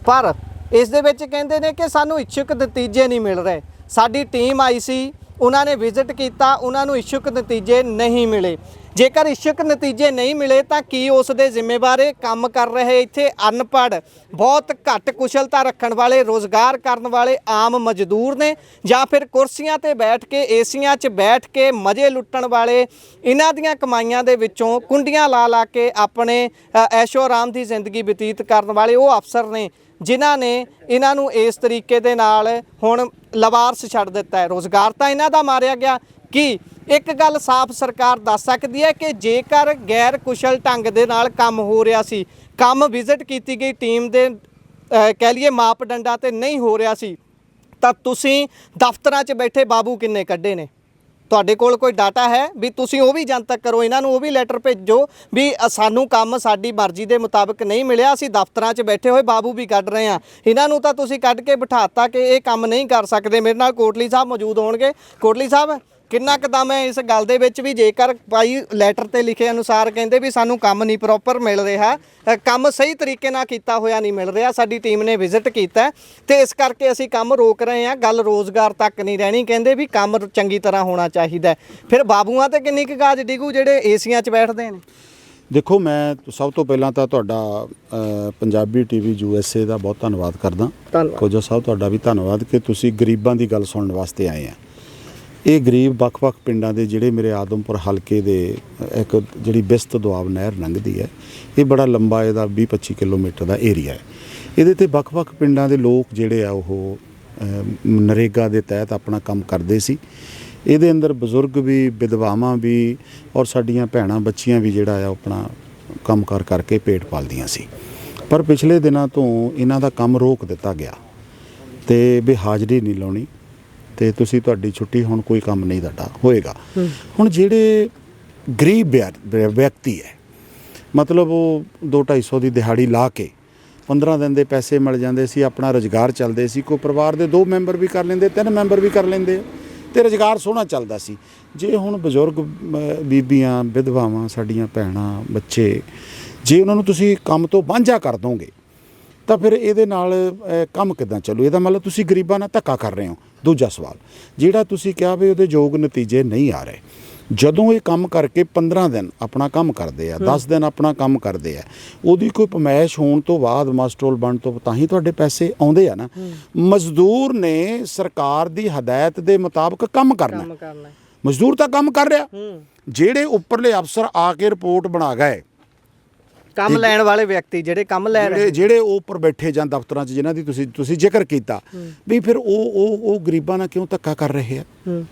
ਪਰ ਇਸ ਦੇ ਵਿੱਚ ਕਹਿੰਦੇ ਨੇ ਕਿ ਸਾਨੂੰ ਇੱਛੁਕ ਨਤੀਜੇ ਨਹੀਂ ਮਿਲ ਰਹੇ। ਸਾਡੀ ਟੀਮ ਆਈ ਸੀ, ਉਹਨਾਂ ਨੇ ਵਿਜ਼ਿਟ ਕੀਤਾ, ਉਹਨਾਂ ਨੂੰ ਇੱਛੁਕ ਨਤੀਜੇ ਨਹੀਂ ਮਿਲੇ। ਜੇਕਰ ਇੱਛੁਕ ਨਤੀਜੇ ਨਹੀਂ ਮਿਲੇ ਤਾਂ ਕੀ ਉਸ ਦੇ ਜ਼ਿੰਮੇਵਾਰ ਕੰਮ ਕਰ ਰਹੇ ਇੱਥੇ ਅਨਪੜ੍ਹ, ਬਹੁਤ ਘੱਟ ਕੁਸ਼ਲਤਾ ਰੱਖਣ ਵਾਲੇ, ਰੋਜ਼ਗਾਰ ਕਰਨ ਵਾਲੇ ਆਮ ਮਜ਼ਦੂਰ ਨੇ, ਜਾਂ ਫਿਰ ਕੁਰਸੀਆਂ ਤੇ ਬੈਠ ਕੇ ਏਸੀਆਂ 'ਚ ਬੈਠ ਕੇ ਮਜ਼ੇ ਲੁੱਟਣ ਵਾਲੇ, ਇਹਨਾਂ ਦੀਆਂ ਕਮਾਈਆਂ ਦੇ ਵਿੱਚੋਂ ਕੁੰਡੀਆਂ ਲਾ ਕੇ ਆਪਣੇ ਐਸ਼ੋ ਆਰਾਮ ਦੀ ਜ਼ਿੰਦਗੀ ਬਤੀਤ ਕਰਨ ਵਾਲੇ ਉਹ ਅਫਸਰ ਨੇ ਜਿਨ੍ਹਾਂ ਨੇ ਇਹਨਾਂ ਨੂੰ ਇਸ ਤਰੀਕੇ ਦੇ ਨਾਲ ਹੁਣ ਲਵਾਰਸ ਛੱਡ ਦਿੱਤਾ ਹੈ। ਰੋਜ਼ਗਾਰ ਤਾਂ ਇਹਨਾਂ ਦਾ ਮਾਰਿਆ ਗਿਆ। ਕੀ ਇੱਕ ਗੱਲ ਸਾਫ਼ ਸਰਕਾਰ ਦੱਸ ਸਕਦੀ ਹੈ ਕਿ ਜੇਕਰ ਗੈਰ ਕੁਸ਼ਲ ਢੰਗ ਦੇ ਨਾਲ ਕੰਮ ਹੋ ਰਿਹਾ ਸੀ, ਕੰਮ ਵਿਜ਼ਿਟ ਕੀਤੀ ਗਈ ਟੀਮ ਦੇ ਕਹਿ ਲਈਏ ਮਾਪਦੰਡਾਂ ਤੇ ਨਹੀਂ ਹੋ ਰਿਹਾ ਸੀ, ਤਾਂ ਤੁਸੀਂ ਦਫ਼ਤਰਾਂ 'ਚ ਬੈਠੇ ਬਾਬੂ ਕਿੰਨੇ ਕੱਢੇ ਨੇ? ਤੁਹਾਡੇ ਕੋਲ ਕੋਈ ਡਾਟਾ ਹੈ ਵੀ ਤੁਸੀਂ ਉਹ ਵੀ ਜਨਤਕ ਕਰੋ, ਇਹਨਾਂ ਨੂੰ ਉਹ ਵੀ ਲੈਟਰ ਭੇਜੋ ਵੀ ਸਾਨੂੰ ਕੰਮ ਸਾਡੀ ਮਰਜ਼ੀ ਦੇ ਮੁਤਾਬਕ ਨਹੀਂ ਮਿਲਿਆ, ਅਸੀਂ ਦਫ਼ਤਰਾਂ 'ਚ ਬੈਠੇ ਹੋਏ ਬਾਬੂ ਵੀ ਕੱਢ ਰਹੇ ਹਾਂ। ਇਹਨਾਂ ਨੂੰ ਤਾਂ ਤੁਸੀਂ ਕੱਢ ਕੇ ਬਿਠਾਤਾ ਕਿ ਇਹ ਕੰਮ ਨਹੀਂ ਕਰ ਸਕਦੇ। ਮੇਰੇ ਨਾਲ ਕੋਟਲੀ ਸਾਹਿਬ ਮੌਜੂਦ ਹੋਣਗੇ। ਕੋਟਲੀ ਸਾਹਿਬ, ਕਿੰਨਾ ਕੁ ਦਮ ਹੈ ਇਸ ਗੱਲ ਦੇ ਵਿੱਚ ਵੀ ਜੇਕਰ ਭਾਈ ਲੈਟਰ ਤੇ ਲਿਖੇ ਅਨੁਸਾਰ ਕਹਿੰਦੇ ਵੀ ਸਾਨੂੰ ਕੰਮ ਨਹੀਂ ਪ੍ਰੋਪਰ ਮਿਲ ਰਿਹਾ, ਕੰਮ ਸਹੀ ਤਰੀਕੇ ਨਾਲ ਕੀਤਾ ਹੋਇਆ ਨਹੀਂ ਮਿਲ ਰਿਹਾ, ਸਾਡੀ ਟੀਮ ਨੇ ਵਿਜ਼ਿਟ ਕੀਤਾ ਤੇ ਇਸ ਕਰਕੇ ਅਸੀਂ ਕੰਮ ਰੋਕ ਰਹੇ ਹਾਂ, ਗੱਲ ਰੋਜ਼ਗਾਰ ਤੱਕ ਨਹੀਂ ਰਹਿਣੀ, ਕਹਿੰਦੇ ਵੀ ਕੰਮ ਚੰਗੀ ਤਰ੍ਹਾਂ ਹੋਣਾ ਚਾਹੀਦਾ, ਫਿਰ ਬਾਬੂਆਂ ਤੇ ਕਿੰਨੀ ਕੁ ਗਾਜ ਡਿਗੂ ਜਿਹੜੇ ਏਸੀਆਂ 'ਚ ਬੈਠਦੇ ਨੇ? ਦੇਖੋ, ਮੈਂ ਸਭ ਤੋਂ ਪਹਿਲਾਂ ਤਾਂ ਤੁਹਾਡਾ ਪੰਜਾਬੀ ਟੀਵੀ USA ਦਾ ਬਹੁਤ ਧੰਨਵਾਦ ਕਰਦਾ। ਖੋਜਾ ਸਾਹਿਬ, ਤੁਹਾਡਾ ਵੀ ਧੰਨਵਾਦ ਕਿ ਤੁਸੀਂ ਗਰੀਬਾਂ ਦੀ ਗੱਲ ਸੁਣਨ ਵਾਸਤੇ ਆਏ ਆ। ਇਹ ਗਰੀਬ ਵੱਖ-ਵੱਖ ਪਿੰਡਾਂ ਦੇ ਜਿਹੜੇ ਮੇਰੇ ਆਦਮਪੁਰ ਹਲਕੇ ਦੇ ਇੱਕ ਜਿਹੜੀ ਬਿਸਤ ਦੁਆਬ ਨਹਿਰ ਲੰਘਦੀ ਹੈ, ਇਹ ਬੜਾ ਲੰਬਾ ਇਹਦਾ 20-25 ਕਿਲੋਮੀਟਰ ਦਾ ਏਰੀਆ ਹੈ। ਇਹਦੇ ਤੇ ਵੱਖ-ਵੱਖ ਪਿੰਡਾਂ ਦੇ ਲੋਕ ਜਿਹੜੇ ਆ ਉਹ ਨਰੇਗਾ ਦੇ ਤਹਿਤ ਆਪਣਾ ਕੰਮ ਕਰਦੇ ਸੀ। ਇਹਦੇ ਅੰਦਰ ਬਜ਼ੁਰਗ ਵੀ, ਵਿਧਵਾਵਾਂ ਵੀ ਔਰ ਸਾਡੀਆਂ ਭੈਣਾਂ ਬੱਚੀਆਂ ਵੀ ਜਿਹੜਾ ਆ ਆਪਣਾ ਕੰਮਕਾਰ ਕਰਕੇ ਪੇਟ ਪਾਲਦੀਆਂ ਸੀ। ਪਰ ਪਿਛਲੇ ਦਿਨਾਂ ਤੋਂ ਇਹਨਾਂ ਦਾ ਕੰਮ ਰੋਕ ਦਿੱਤਾ ਗਿਆ ਤੇ ਵੀ ਹਾਜ਼ਰੀ ਨਹੀਂ ਲਾਉਣੀ ਤੇ ਤੁਸੀਂ ਤੁਹਾਡੀ ਛੁੱਟੀ, ਹੁਣ ਕੋਈ ਕੰਮ ਨਹੀਂ ਤੁਹਾਡਾ ਹੋਏਗਾ। ਹੁਣ ਜਿਹੜੇ ਗਰੀਬ ਵਿਅਕਤੀ ਹੈ, ਮਤਲਬ ਉਹ 200-250 ਦੀ ਦਿਹਾੜੀ ਲਾ ਕੇ 15 ਦਿਨ ਦੇ ਪੈਸੇ ਮਿਲ ਜਾਂਦੇ ਸੀ, ਆਪਣਾ ਰੁਜ਼ਗਾਰ ਚੱਲਦੇ ਸੀ। ਕੋਈ ਪਰਿਵਾਰ ਦੇ 2 ਮੈਂਬਰ ਵੀ ਕਰ ਲੈਂਦੇ, 3 ਮੈਂਬਰ ਵੀ ਕਰ ਲੈਂਦੇ ਤੇ ਰੁਜ਼ਗਾਰ ਸੋਹਣਾ ਚੱਲਦਾ ਸੀ। ਜੇ ਹੁਣ ਬਜ਼ੁਰਗ ਬੀਬੀਆਂ, ਵਿਧਵਾਵਾਂ, ਸਾਡੀਆਂ ਭੈਣਾਂ, ਬੱਚੇ, ਜੇ ਉਹਨਾਂ ਨੂੰ ਤੁਸੀਂ ਕੰਮ ਤੋਂ ਵਾਂਝਾ ਕਰ ਦੋਗੇ ਤਾਂ ਫਿਰ ਇਹਦੇ ਨਾਲ ਕੰਮ ਕਿੱਦਾਂ ਚੱਲੂ? ਇਹਦਾ ਮਤਲਬ ਤੁਸੀਂ ਗਰੀਬਾਂ ਨਾਲ ਧੱਕਾ ਕਰ ਰਹੇ ਹੋ। ਦੂਜਾ ਸਵਾਲ ਜਿਹੜਾ ਤੁਸੀਂ ਕਿਹਾ ਵੀ ਉਹਦੇ ਯੋਗ ਨਤੀਜੇ ਨਹੀਂ ਆ ਰਹੇ, ਜਦੋਂ ਇਹ ਕੰਮ ਕਰਕੇ 15 ਦਿਨ ਆਪਣਾ ਕੰਮ ਕਰਦੇ ਆ, 10 ਦਿਨ ਆਪਣਾ ਕੰਮ ਕਰਦੇ ਆ, ਉਹਦੀ ਕੋਈ ਪਮੈਸ਼ ਹੋਣ ਤੋਂ ਬਾਅਦ ਮਾਸਟਰੋਲ ਬਣ ਤੋਂ ਤਾਂ ਹੀ ਤੁਹਾਡੇ ਪੈਸੇ ਆਉਂਦੇ ਆ ਨਾ। ਮਜ਼ਦੂਰ ਨੇ ਸਰਕਾਰ ਦੀ ਹਦਾਇਤ ਦੇ ਮੁਤਾਬਕ ਕੰਮ ਕਰਨਾ। ਮਜ਼ਦੂਰ ਤਾਂ ਕੰਮ ਕਰ ਰਿਹਾ, ਜਿਹੜੇ ਉੱਪਰਲੇ ਅਫਸਰ ਆ ਕੇ ਰਿਪੋਰਟ ਬਣਾ ਗਏ, ਕੰਮ ਲੈਣ ਵਾਲੇ ਵਿਅਕਤੀ ਜਿਹੜੇ ਕੰਮ ਲੈ ਰਹੇ, ਜਿਹੜੇ ਉਹ ਉੱਪਰ ਬੈਠੇ ਜਾਂ ਦਫ਼ਤਰਾਂ 'ਚ ਜਿਨ੍ਹਾਂ ਦੀ ਤੁਸੀਂ ਜ਼ਿਕਰ ਕੀਤਾ ਵੀ, ਫਿਰ ਉਹ ਗਰੀਬਾਂ ਨਾਲ ਕਿਉਂ ਧੱਕਾ ਕਰ ਰਹੇ ਆ?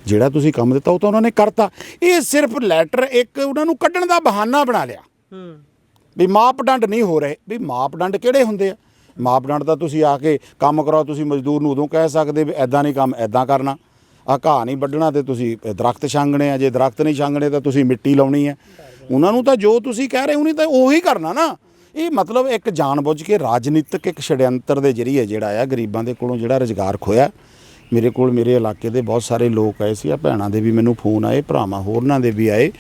ਜਿਹੜਾ ਤੁਸੀਂ ਕੰਮ ਦਿੱਤਾ ਉਹ ਤਾਂ ਉਹਨਾਂ ਨੇ ਕਰਤਾ। ਇਹ ਸਿਰਫ ਲੈਟਰ ਇੱਕ ਉਹਨਾਂ ਨੂੰ ਕੱਢਣ ਦਾ ਬਹਾਨਾ ਬਣਾ ਲਿਆ ਵੀ ਮਾਪਦੰਡ ਨਹੀਂ ਹੋ ਰਹੇ। ਵੀ ਮਾਪਦੰਡ ਕਿਹੜੇ ਹੁੰਦੇ ਆ? ਮਾਪਦੰਡ ਤਾਂ ਤੁਸੀਂ ਆ ਕੇ ਕੰਮ ਕਰਾਓ, ਤੁਸੀਂ ਮਜ਼ਦੂਰ ਨੂੰ ਉਦੋਂ ਕਹਿ ਸਕਦੇ ਵੀ ਐਦਾਂ ਨਹੀਂ ਕੰਮ ਐਦਾਂ ਕਰਨਾ, ਆਹ ਘਾਹ ਨਹੀਂ ਵੱਢਣਾ ਤੇ ਤੁਸੀਂ ਦਰਖਤ ਛਾਂਗਣੇ ਆ, ਜੇ ਦਰਖਤ ਨਹੀਂ ਛਾਂਗਣੇ ਤਾਂ ਤੁਸੀਂ ਮਿੱਟੀ ਲਾਉਣੀ ਹੈ। ਉਹਨਾਂ ਨੂੰ ਤਾਂ ਜੋ ਤੁਸੀਂ ਕਹਿ ਰਹੇ ਉਹਨੇ ਤਾਂ ਉਹੀ ਕਰਨਾ ਨਾ। ਇਹ ਮਤਲਬ ਇੱਕ ਜਾਣਬੁੱਝ ਕੇ ਰਾਜਨੀਤਿਕ ਇੱਕ ਛੜਯੰਤਰ ਦੇ ਜ਼ਰੀਏ ਜਿਹੜਾ ਆ ਗਰੀਬਾਂ ਦੇ ਕੋਲੋਂ ਜਿਹੜਾ ਰੁਜ਼ਗਾਰ ਖੋਇਆ। ਮੇਰੇ ਕੋਲ ਮੇਰੇ ਇਲਾਕੇ ਦੇ ਬਹੁਤ ਸਾਰੇ ਲੋਕ ਆਏ ਸੀ, ਆ ਭੈਣਾਂ ਦੇ ਵੀ ਮੈਨੂੰ ਫੋਨ ਆਏ, ਭਰਾਵਾਂ ਹੋਰਨਾਂ ਦੇ ਵੀ ਆਏ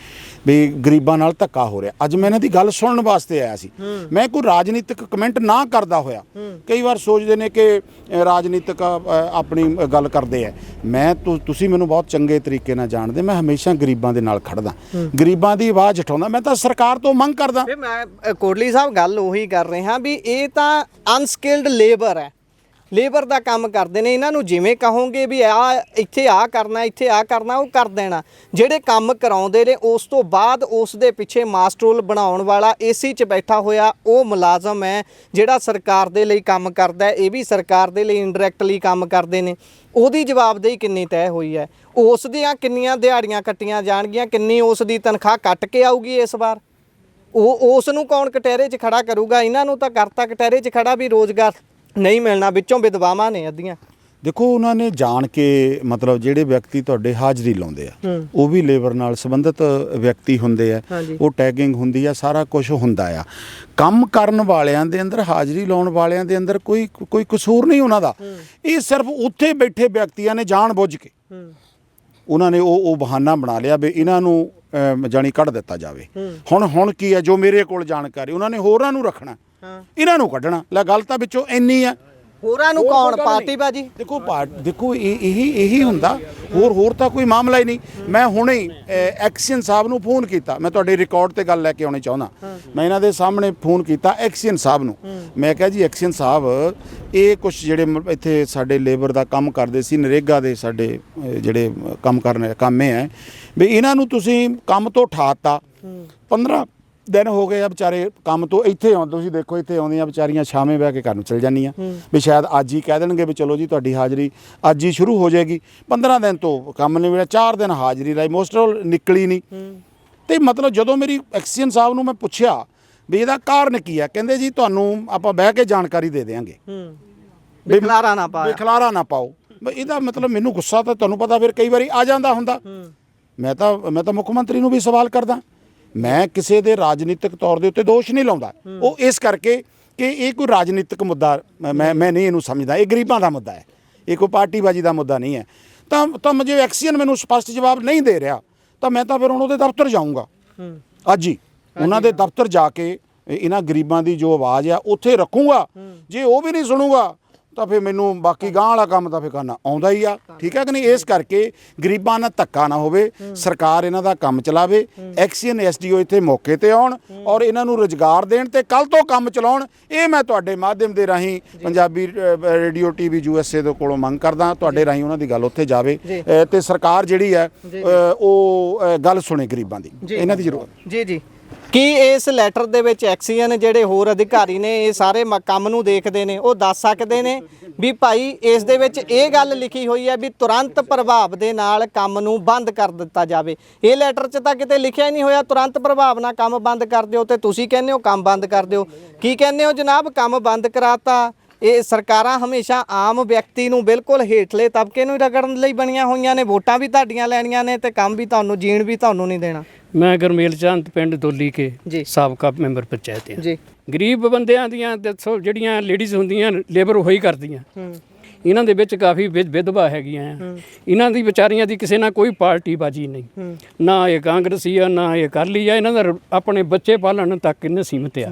ਵੀ ਗਰੀਬਾਂ ਨਾਲ ਧੱਕਾ ਹੋ ਰਿਹਾ। ਅੱਜ ਮੈਂ ਇਹਨਾਂ ਦੀ ਗੱਲ ਸੁਣਨ ਵਾਸਤੇ ਆਇਆ ਸੀ। ਮੈਂ ਕੋਈ ਰਾਜਨੀਤਿਕ ਕਮੈਂਟ ਨਾ ਕਰਦਾ ਹੋਇਆ, ਕਈ ਵਾਰ ਸੋਚਦੇ ਨੇ ਕਿ ਰਾਜਨੀਤਿਕ ਆਪਣੀ ਗੱਲ ਕਰਦੇ ਆ। ਮੈਂ ਤੁਸੀਂ ਮੈਨੂੰ ਬਹੁਤ ਚੰਗੇ ਤਰੀਕੇ ਨਾਲ ਜਾਣਦੇ, ਮੈਂ ਹਮੇਸ਼ਾ ਗਰੀਬਾਂ ਦੇ ਨਾਲ ਖੜਦਾ, ਗਰੀਬਾਂ ਦੀ ਆਵਾਜ਼ ਉਠਾਉਂਦਾ। ਮੈਂ ਤਾਂ ਸਰਕਾਰ ਤੋਂ ਮੰਗ ਕਰਦਾ। ਮੈਂ ਕੋਟਲੀ ਸਾਹਿਬ ਗੱਲ ਉਹੀ ਕਰ ਰਿਹਾ ਵੀ ਇਹ ਤਾਂ ਅਨਸਕਿਲਡ ਲੇਬਰ ਹੈ, ਲੇਬਰ ਦਾ ਕੰਮ ਕਰਦੇ ਨੇ। ਇਹਨਾਂ ਨੂੰ ਜਿਵੇਂ ਕਹੋਗੇ ਵੀ ਇੱਥੇ ਆ ਕਰਨਾ, ਇੱਥੇ ਆ ਕਰਨਾ, ਉਹ ਕਰ ਦੇਣਾ। ਜਿਹੜੇ ਕੰਮ ਕਰਾਉਂਦੇ ਨੇ ਉਸ ਤੋਂ ਬਾਅਦ ਉਸ ਦੇ ਪਿੱਛੇ ਮਾਸਟਰੋਲ ਬਣਾਉਣ ਵਾਲਾ ਏਸੀ 'ਚ ਬੈਠਾ ਹੋਇਆ ਉਹ ਮੁਲਾਜ਼ਮ ਹੈ ਜਿਹੜਾ ਸਰਕਾਰ ਦੇ ਲਈ ਕੰਮ ਕਰਦਾ ਹੈ। ਇਹ ਵੀ ਸਰਕਾਰ ਦੇ ਲਈ ਇਨਡਾਇਰੈਕਟਲੀ ਕੰਮ ਕਰਦੇ ਨੇ। ਉਹਦੀ ਜਵਾਬਦੇਹੀ ਕਿੰਨੀ ਤੈਅ ਹੋਈ ਹੈ? ਉਸ ਦੀਆਂ ਕਿੰਨੀਆਂ ਦਿਹਾੜੀਆਂ ਕੱਟੀਆਂ ਜਾਣਗੀਆਂ, ਕਿੰਨੀ ਉਸ ਦੀ ਤਨਖਾਹ ਕੱਟ ਕੇ ਆਊਗੀ ਇਸ ਵਾਰ? ਉਸ ਨੂੰ ਕੌਣ ਕਟਹਿਰੇ 'ਚ ਖੜਾ ਕਰੂਗਾ? ਇਹਨਾਂ ਨੂੰ ਤਾਂ ਕਰਤਾ ਕਟਹਿਰੇ 'ਚ ਖੜਾ ਵੀ ਰੋਜ਼ਗਾਰ ਨਹੀਂ ਮਿਲਣਾ। ਵਿੱਚੋਂ ਵਿਧਵਾਵਾਂ ਨੇ ਅੱਧੀਆਂ। ਦੇਖੋ ਉਹਨਾਂ ਨੇ ਜਾਣ ਕੇ, ਮਤਲਬ ਜਿਹੜੇ ਵਿਅਕਤੀ ਤੁਹਾਡੇ ਹਾਜ਼ਰੀ ਲਾਉਂਦੇ ਆ ਉਹ ਵੀ ਲੇਬਰ ਨਾਲ ਸੰਬੰਧਿਤ ਵਿਅਕਤੀ ਹੁੰਦੇ ਆ, ਉਹ ਟੈਗਿੰਗ ਹੁੰਦੀ ਆ, ਸਾਰਾ ਕੁਝ ਹੁੰਦਾ ਆ। ਕੰਮ ਕਰਨ ਵਾਲਿਆਂ ਦੇ ਅੰਦਰ, ਹਾਜ਼ਰੀ ਲਾਉਣ ਵਾਲਿਆਂ ਦੇ ਅੰਦਰ ਕੋਈ ਕਸੂਰ ਨਹੀਂ ਉਹਨਾਂ ਦਾ। ਇਹ ਸਿਰਫ ਉੱਥੇ ਬੈਠੇ ਵਿਅਕਤੀਆਂ ਨੇ ਜਾਣ ਬੁੱਝ ਕੇ ਉਹਨਾਂ ਨੇ ਉਹ ਬਹਾਨਾ ਬਣਾ ਲਿਆ ਵੀ ਇਹਨਾਂ ਨੂੰ ਜਾਣੀ ਕੱਢ ਦਿੱਤਾ ਜਾਵੇ। ਹੁਣ ਕੀ ਹੈ, ਜੋ ਮੇਰੇ ਕੋਲ ਜਾਣਕਾਰੀ, ਉਹਨਾਂ ਨੇ ਹੋਰਾਂ ਨੂੰ ਰੱਖਣਾ, ਇਹਨਾਂ ਨੂੰ ਕੱਢਣਾ। ਲੈ ਗੱਲ ਤਾਂ ਵਿੱਚੋਂ ਇੰਨੀ ਆ। ਹੋਰਾਂ ਨੂੰ ਕੌਣ? ਪਾਰਟੀ ਬਾਜੀ। ਦੇਖੋ ਇਹੀ ਹੁੰਦਾ, ਹੋਰ ਤਾਂ ਕੋਈ ਮਾਮਲਾ ਹੀ ਨਹੀਂ। ਮੈਂ ਹੁਣੇ ਹੀ ਐਕਸੀਅਨ ਸਾਹਿਬ ਨੂੰ ਫੋਨ ਕੀਤਾ, ਮੈਂ ਤੁਹਾਡੇ ਰਿਕਾਰਡ ਤੇ ਗੱਲ ਲੈ ਕੇ ਆਉਣੀ ਚਾਹੁੰਦਾ। ਮੈਂ ਇਹਨਾਂ ਦੇ ਸਾਹਮਣੇ ਫੋਨ ਕੀਤਾ ਐਕਸੀਅਨ ਸਾਹਿਬ ਨੂੰ। ਮੈਂ ਕਿਹਾ ਜੀ ਐਕਸੀਅਨ ਸਾਹਿਬ, ਇਹ ਕੁਛ ਜਿਹੜੇ ਇੱਥੇ ਸਾਡੇ ਲੇਬਰ ਦਾ ਕੰਮ ਕਰਦੇ ਸੀ, ਨਰੇਗਾ ਦੇ ਸਾਡੇ ਜਿਹੜੇ ਕੰਮ ਹੈ ਵੀ ਇਹਨਾਂ ਨੂੰ ਤੁਸੀਂ ਕੰਮ ਤੋਂ ਉਠਾਤਾ। 15 ਦਿਨ ਹੋ ਗਏ ਆ ਵਿਚਾਰੇ ਕੰਮ ਤੋਂ। ਇੱਥੇ ਆਉਂਦੇ, ਤੁਸੀਂ ਦੇਖੋ ਇੱਥੇ ਆਉਂਦੀਆਂ ਵਿਚਾਰੀਆਂ ਛਾਵੇਂ ਬਹਿ ਕੇ ਘਰ ਨੂੰ ਚਲ ਜਾਂਦੀਆਂ ਵੀ ਸ਼ਾਇਦ ਅੱਜ ਹੀ ਕਹਿ ਦੇਣਗੇ ਵੀ ਚਲੋ ਜੀ ਤੁਹਾਡੀ ਹਾਜ਼ਰੀ ਅੱਜ ਹੀ ਸ਼ੁਰੂ ਹੋ ਜਾਏਗੀ। 15 ਦਿਨ ਤੋਂ ਕੰਮ ਨਹੀਂ ਮਿਲਿਆ, 4 ਦਿਨ ਹਾਜ਼ਰੀ ਲਾਈ, ਮੋਸਟਰਲ ਨਿਕਲੀ ਨਹੀਂ। ਤੇ ਮਤਲਬ ਜਦੋਂ ਮੇਰੀ ਐਕਸੀਅਨ ਸਾਹਿਬ ਨੂੰ ਮੈਂ ਪੁੱਛਿਆ ਵੀ ਇਹਦਾ ਕਾਰਨ ਕੀ ਹੈ, ਕਹਿੰਦੇ ਜੀ ਤੁਹਾਨੂੰ ਆਪਾਂ ਬਹਿ ਕੇ ਜਾਣਕਾਰੀ ਦੇ ਦੇਵਾਂਗੇ, ਵੀ ਖਲਾਰਾ ਨਾ ਪਾਓ। ਇਹਦਾ ਮਤਲਬ ਮੈਨੂੰ ਗੁੱਸਾ ਤਾਂ ਤੁਹਾਨੂੰ ਪਤਾ ਫਿਰ ਕਈ ਵਾਰੀ ਆ ਜਾਂਦਾ ਹੁੰਦਾ। ਮੈਂ ਤਾਂ ਮੁੱਖ ਮੰਤਰੀ ਨੂੰ ਵੀ ਸਵਾਲ ਕਰਦਾ। ਮੈਂ ਕਿਸੇ ਦੇ ਰਾਜਨੀਤਿਕ ਤੌਰ ਦੇ ਉੱਤੇ ਦੋਸ਼ ਨਹੀਂ ਲਾਉਂਦਾ, ਉਹ ਇਸ ਕਰਕੇ ਕਿ ਇਹ ਕੋਈ ਰਾਜਨੀਤਿਕ ਮੁੱਦਾ ਮੈਂ ਨਹੀਂ ਇਹਨੂੰ ਸਮਝਦਾ। ਇਹ ਗਰੀਬਾਂ ਦਾ ਮੁੱਦਾ ਹੈ, ਇਹ ਕੋਈ ਪਾਰਟੀਬਾਜੀ ਦਾ ਮੁੱਦਾ ਨਹੀਂ ਹੈ। ਤਾਂ ਜੇ ਐਕਸੀਅਨ ਮੈਨੂੰ ਸਪਸ਼ਟ ਜਵਾਬ ਨਹੀਂ ਦੇ ਰਿਹਾ ਤਾਂ ਮੈਂ ਤਾਂ ਫਿਰ ਹੁਣ ਉਹਦੇ ਦਫ਼ਤਰ ਜਾਊਂਗਾ। ਅੱਜ ਹੀ ਉਹਨਾਂ ਦੇ ਦਫ਼ਤਰ ਜਾ ਕੇ ਇਹਨਾਂ ਗਰੀਬਾਂ ਦੀ ਜੋ ਆਵਾਜ਼ ਆ ਉੱਥੇ ਰੱਖੂੰਗਾ। ਜੇ ਉਹ ਵੀ ਨਹੀਂ ਸੁਣੂਗਾ ਤਾਂ ਫਿਰ ਮੈਨੂੰ ਬਾਕੀ ਗਾਂਹ ਵਾਲਾ ਕੰਮ ਤਾਂ ਫਿਰ ਕਰਨਾ ਆਉਂਦਾ ਹੀ ਆ। ਠੀਕ ਹੈ ਕਿ ਨਹੀਂ? ਇਸ ਕਰਕੇ ਗਰੀਬਾਂ ਨਾਲ ਧੱਕਾ ਨਾ ਹੋਵੇ, ਸਰਕਾਰ ਇਹਨਾਂ ਦਾ ਕੰਮ ਚਲਾਵੇ, ਐਕਸੀਅਨ ਐਸਡੀਓ ਇੱਥੇ ਮੌਕੇ ਤੇ ਆਉਣ ਔਰ ਇਹਨਾਂ ਨੂੰ ਰੁਜ਼ਗਾਰ ਦੇਣ ਤੇ ਕੱਲ ਤੋਂ ਕੰਮ ਚਲਾਉਣ। ਇਹ ਮੈਂ ਤੁਹਾਡੇ ਮਾਧਿਅਮ ਦੇ ਰਾਹੀਂ ਪੰਜਾਬੀ ਰੇਡੀਓ ਟੀਵੀ USA ਦੇ ਕੋਲੋਂ ਮੰਗ ਕਰਦਾ, ਤੁਹਾਡੇ ਰਾਹੀਂ ਉਹਨਾਂ ਦੀ ਗੱਲ ਉੱਥੇ ਜਾਵੇ ਤੇ ਸਰਕਾਰ ਜਿਹੜੀ ਹੈ ਉਹ ਗੱਲ ਸੁਣੇ ਗਰੀਬਾਂ ਦੀ, ਇਹਨਾਂ ਦੀ ਜ਼ਰੂਰਤ। ਜੀ ਕੀ ਇਸ ਲੈਟਰ ਦੇ ਵਿੱਚ ਐਕਸੀਅਨ ਜਿਹੜੇ ਹੋਰ ਅਧਿਕਾਰੀ ਨੇ ਇਹ ਸਾਰੇ ਕੰਮ ਨੂੰ ਦੇਖਦੇ ਨੇ ਉਹ ਦੱਸ ਸਕਦੇ ਨੇ ਵੀ ਭਾਈ ਇਸ ਦੇ ਵਿੱਚ ਇਹ ਗੱਲ ਲਿਖੀ ਹੋਈ ਹੈ ਵੀ ਤੁਰੰਤ ਪ੍ਰਭਾਵ ਦੇ ਨਾਲ ਕੰਮ ਨੂੰ ਬੰਦ ਕਰ ਦਿੱਤਾ ਜਾਵੇ? ਇਹ ਲੈਟਰ 'ਚ ਤਾਂ ਕਿਤੇ ਲਿਖਿਆ ਹੀ ਨਹੀਂ ਹੋਇਆ ਤੁਰੰਤ ਪ੍ਰਭਾਵ ਨਾਲ ਕੰਮ ਬੰਦ ਕਰ ਦਿਓ, ਤੇ ਤੁਸੀਂ ਕਹਿੰਦੇ ਹੋ ਕੰਮ ਬੰਦ ਕਰ ਦਿਓ। ਕੀ ਕਹਿੰਦੇ ਹੋ ਜਨਾਬ, ਕੰਮ ਬੰਦ ਕਰਾਤਾ? ਇਹ ਸਰਕਾਰਾਂ ਹਮੇਸ਼ਾ ਆਮ ਵਿਅਕਤੀ ਨੂੰ ਬਿਲਕੁਲ ਹੇਠਲੇ ਤਬਕੇ ਨੂੰ ਰਗੜਨ ਲਈ ਬਣੀਆਂ ਹੋਈਆਂ ਨੇ, ਵੋਟਾਂ ਵੀ ਤੁਹਾਡੀਆਂ ਲੈਣੀਆਂ ਨੇ ਤੇ ਕੰਮ ਵੀ ਤੁਹਾਨੂੰ, ਜੀਣ ਵੀ ਤੁਹਾਨੂੰ ਨਹੀਂ ਦੇਣਾ। ਮੈਂ ਗੁਰਮੇਲ ਚੰਦ ਪਿੰਡ ਦੋਲੀ ਕੇ ਸਾਬਕਾ ਮੈਂਬਰ ਪੰਚਾਇਤ ਹਾਂ ਜੀ। ਗਰੀਬ ਬੰਦਿਆਂ ਦੀਆਂ ਦੱਸੋ ਜਿਹੜੀਆਂ ਲੇਡੀਜ਼ ਹੁੰਦੀਆਂ ਲੇਬਰ ਉਹੀ ਕਰਦੀਆਂ, ਇਹਨਾਂ ਦੇ ਵਿੱਚ ਕਾਫੀ ਵਿਧਵਾ ਹੈਗੀਆਂ ਆ, ਇਹਨਾਂ ਦੀ ਵਿਚਾਰੀਆਂ ਦੀ ਕਿਸੇ ਨਾਲ ਕੋਈ ਪਾਰਟੀ ਬਾਜੀ ਨਹੀਂ, ਨਾ ਇਹ ਕਾਂਗਰਸੀ ਆ ਨਾ ਇਹ ਅਕਾਲੀ ਆ, ਇਹਨਾਂ ਦਾ ਆਪਣੇ ਬੱਚੇ ਪਾਲਣ ਤੱਕ ਇਹਨਾਂ ਸੀਮਤ ਆ।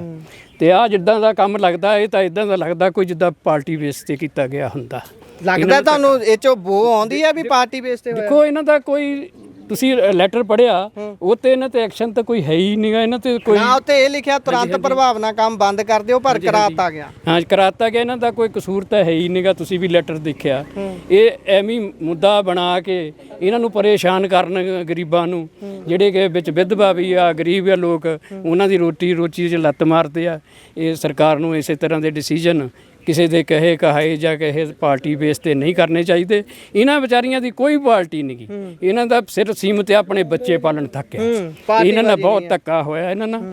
ਤੇ ਆ ਜਿੱਦਾਂ ਦਾ ਕੰਮ ਲੱਗਦਾ ਇਹ ਤਾਂ ਇਦਾਂ ਦਾ ਲੱਗਦਾ ਕੋਈ ਜਿੱਦਾਂ ਪਾਰਟੀ ਬੇਸ ਤੇ ਕੀਤਾ ਗਿਆ ਹੁੰਦਾ। ਲੱਗਦਾ ਤੁਹਾਨੂੰ ਇਹ ਚੋਂ ਬੋ ਆਉਂਦੀ ਹੈ ਵੀ ਪਾਰਟੀ ਬੇਸ ਤੇ ਹੋਇਆ? ਦੇਖੋ ਇਹਨਾਂ ਦਾ ਕੋਈ ਤੁਸੀਂ ਲੈਟਰ ਪੜਿਆ ਉਹ ਤੇ ਇਹਨਾਂ ਤੇ ਐਕਸ਼ਨ ਤਾਂ ਕੋਈ ਹੈ ਹੀ ਨਹੀਂਗਾ, ਇਹਨਾਂ ਤੇ ਕੋਈ ਨਾ ਉੱਤੇ ਇਹ ਲਿਖਿਆ ਤੁਰੰਤ ਪ੍ਰਭਾਵ ਨਾਲ ਕੰਮ ਬੰਦ ਕਰ ਦਿਓ ਪਰ ਕਰਾਤਾ ਗਿਆ। ਹਾਂ ਕਰਾਤਾ ਗਿਆ, ਇਹਨਾਂ ਦਾ ਕੋਈ ਕਸੂਰ ਤਾਂ ਹੈ ਹੀ ਨਹੀਂਗਾ। ਤੁਸੀਂ ਵੀ ਲੈਟਰ ਦੇਖਿਆ, ਇਹ ਐਵੇਂ ਮੁੱਦਾ ਬਣਾ ਕੇ ਇਹਨਾਂ ਨੂੰ ਪਰੇਸ਼ਾਨ ਕਰਨ ਗਰੀਬਾਂ ਨੂੰ, ਜਿਹੜੇ ਕਿ ਵਿੱਚ ਵਿਧਵਾ ਵੀ ਆ, ਗਰੀਬ ਆ ਲੋਕ, ਉਹਨਾਂ ਦੀ ਰੋਟੀ 'ਚ ਲੱਤ ਮਾਰਦੇ ਆ। ਇਹ ਸਰਕਾਰ ਨੂੰ ਇਸੇ ਤਰ੍ਹਾਂ ਦੇ ਡਿਸੀਜਨ ਕਿਸੇ ਦੇ ਕਹੇ ਕਹਾਏ ਜਾਂ ਕਿਸੇ ਪਾਰਟੀ ਬੇਸ ਤੇ ਨਹੀਂ ਕਰਨੇ ਚਾਹੀਦੇ। ਇਹਨਾਂ ਵਿਚਾਰੀਆਂ ਦੀ ਕੋਈ ਪਾਰਟੀ ਨਹੀਂ ਗੀ, ਇਹਨਾਂ ਦਾ ਸਿਰਫ ਸੀਮਤ ਆਪਣੇ ਬੱਚੇ ਪਾਲਣ ਤੱਕ ਹੈ। ਇਹਨਾਂ ਨਾਲ ਬਹੁਤ ਧੱਕਾ ਹੋਇਆ ਇਹਨਾਂ ਨਾਲ,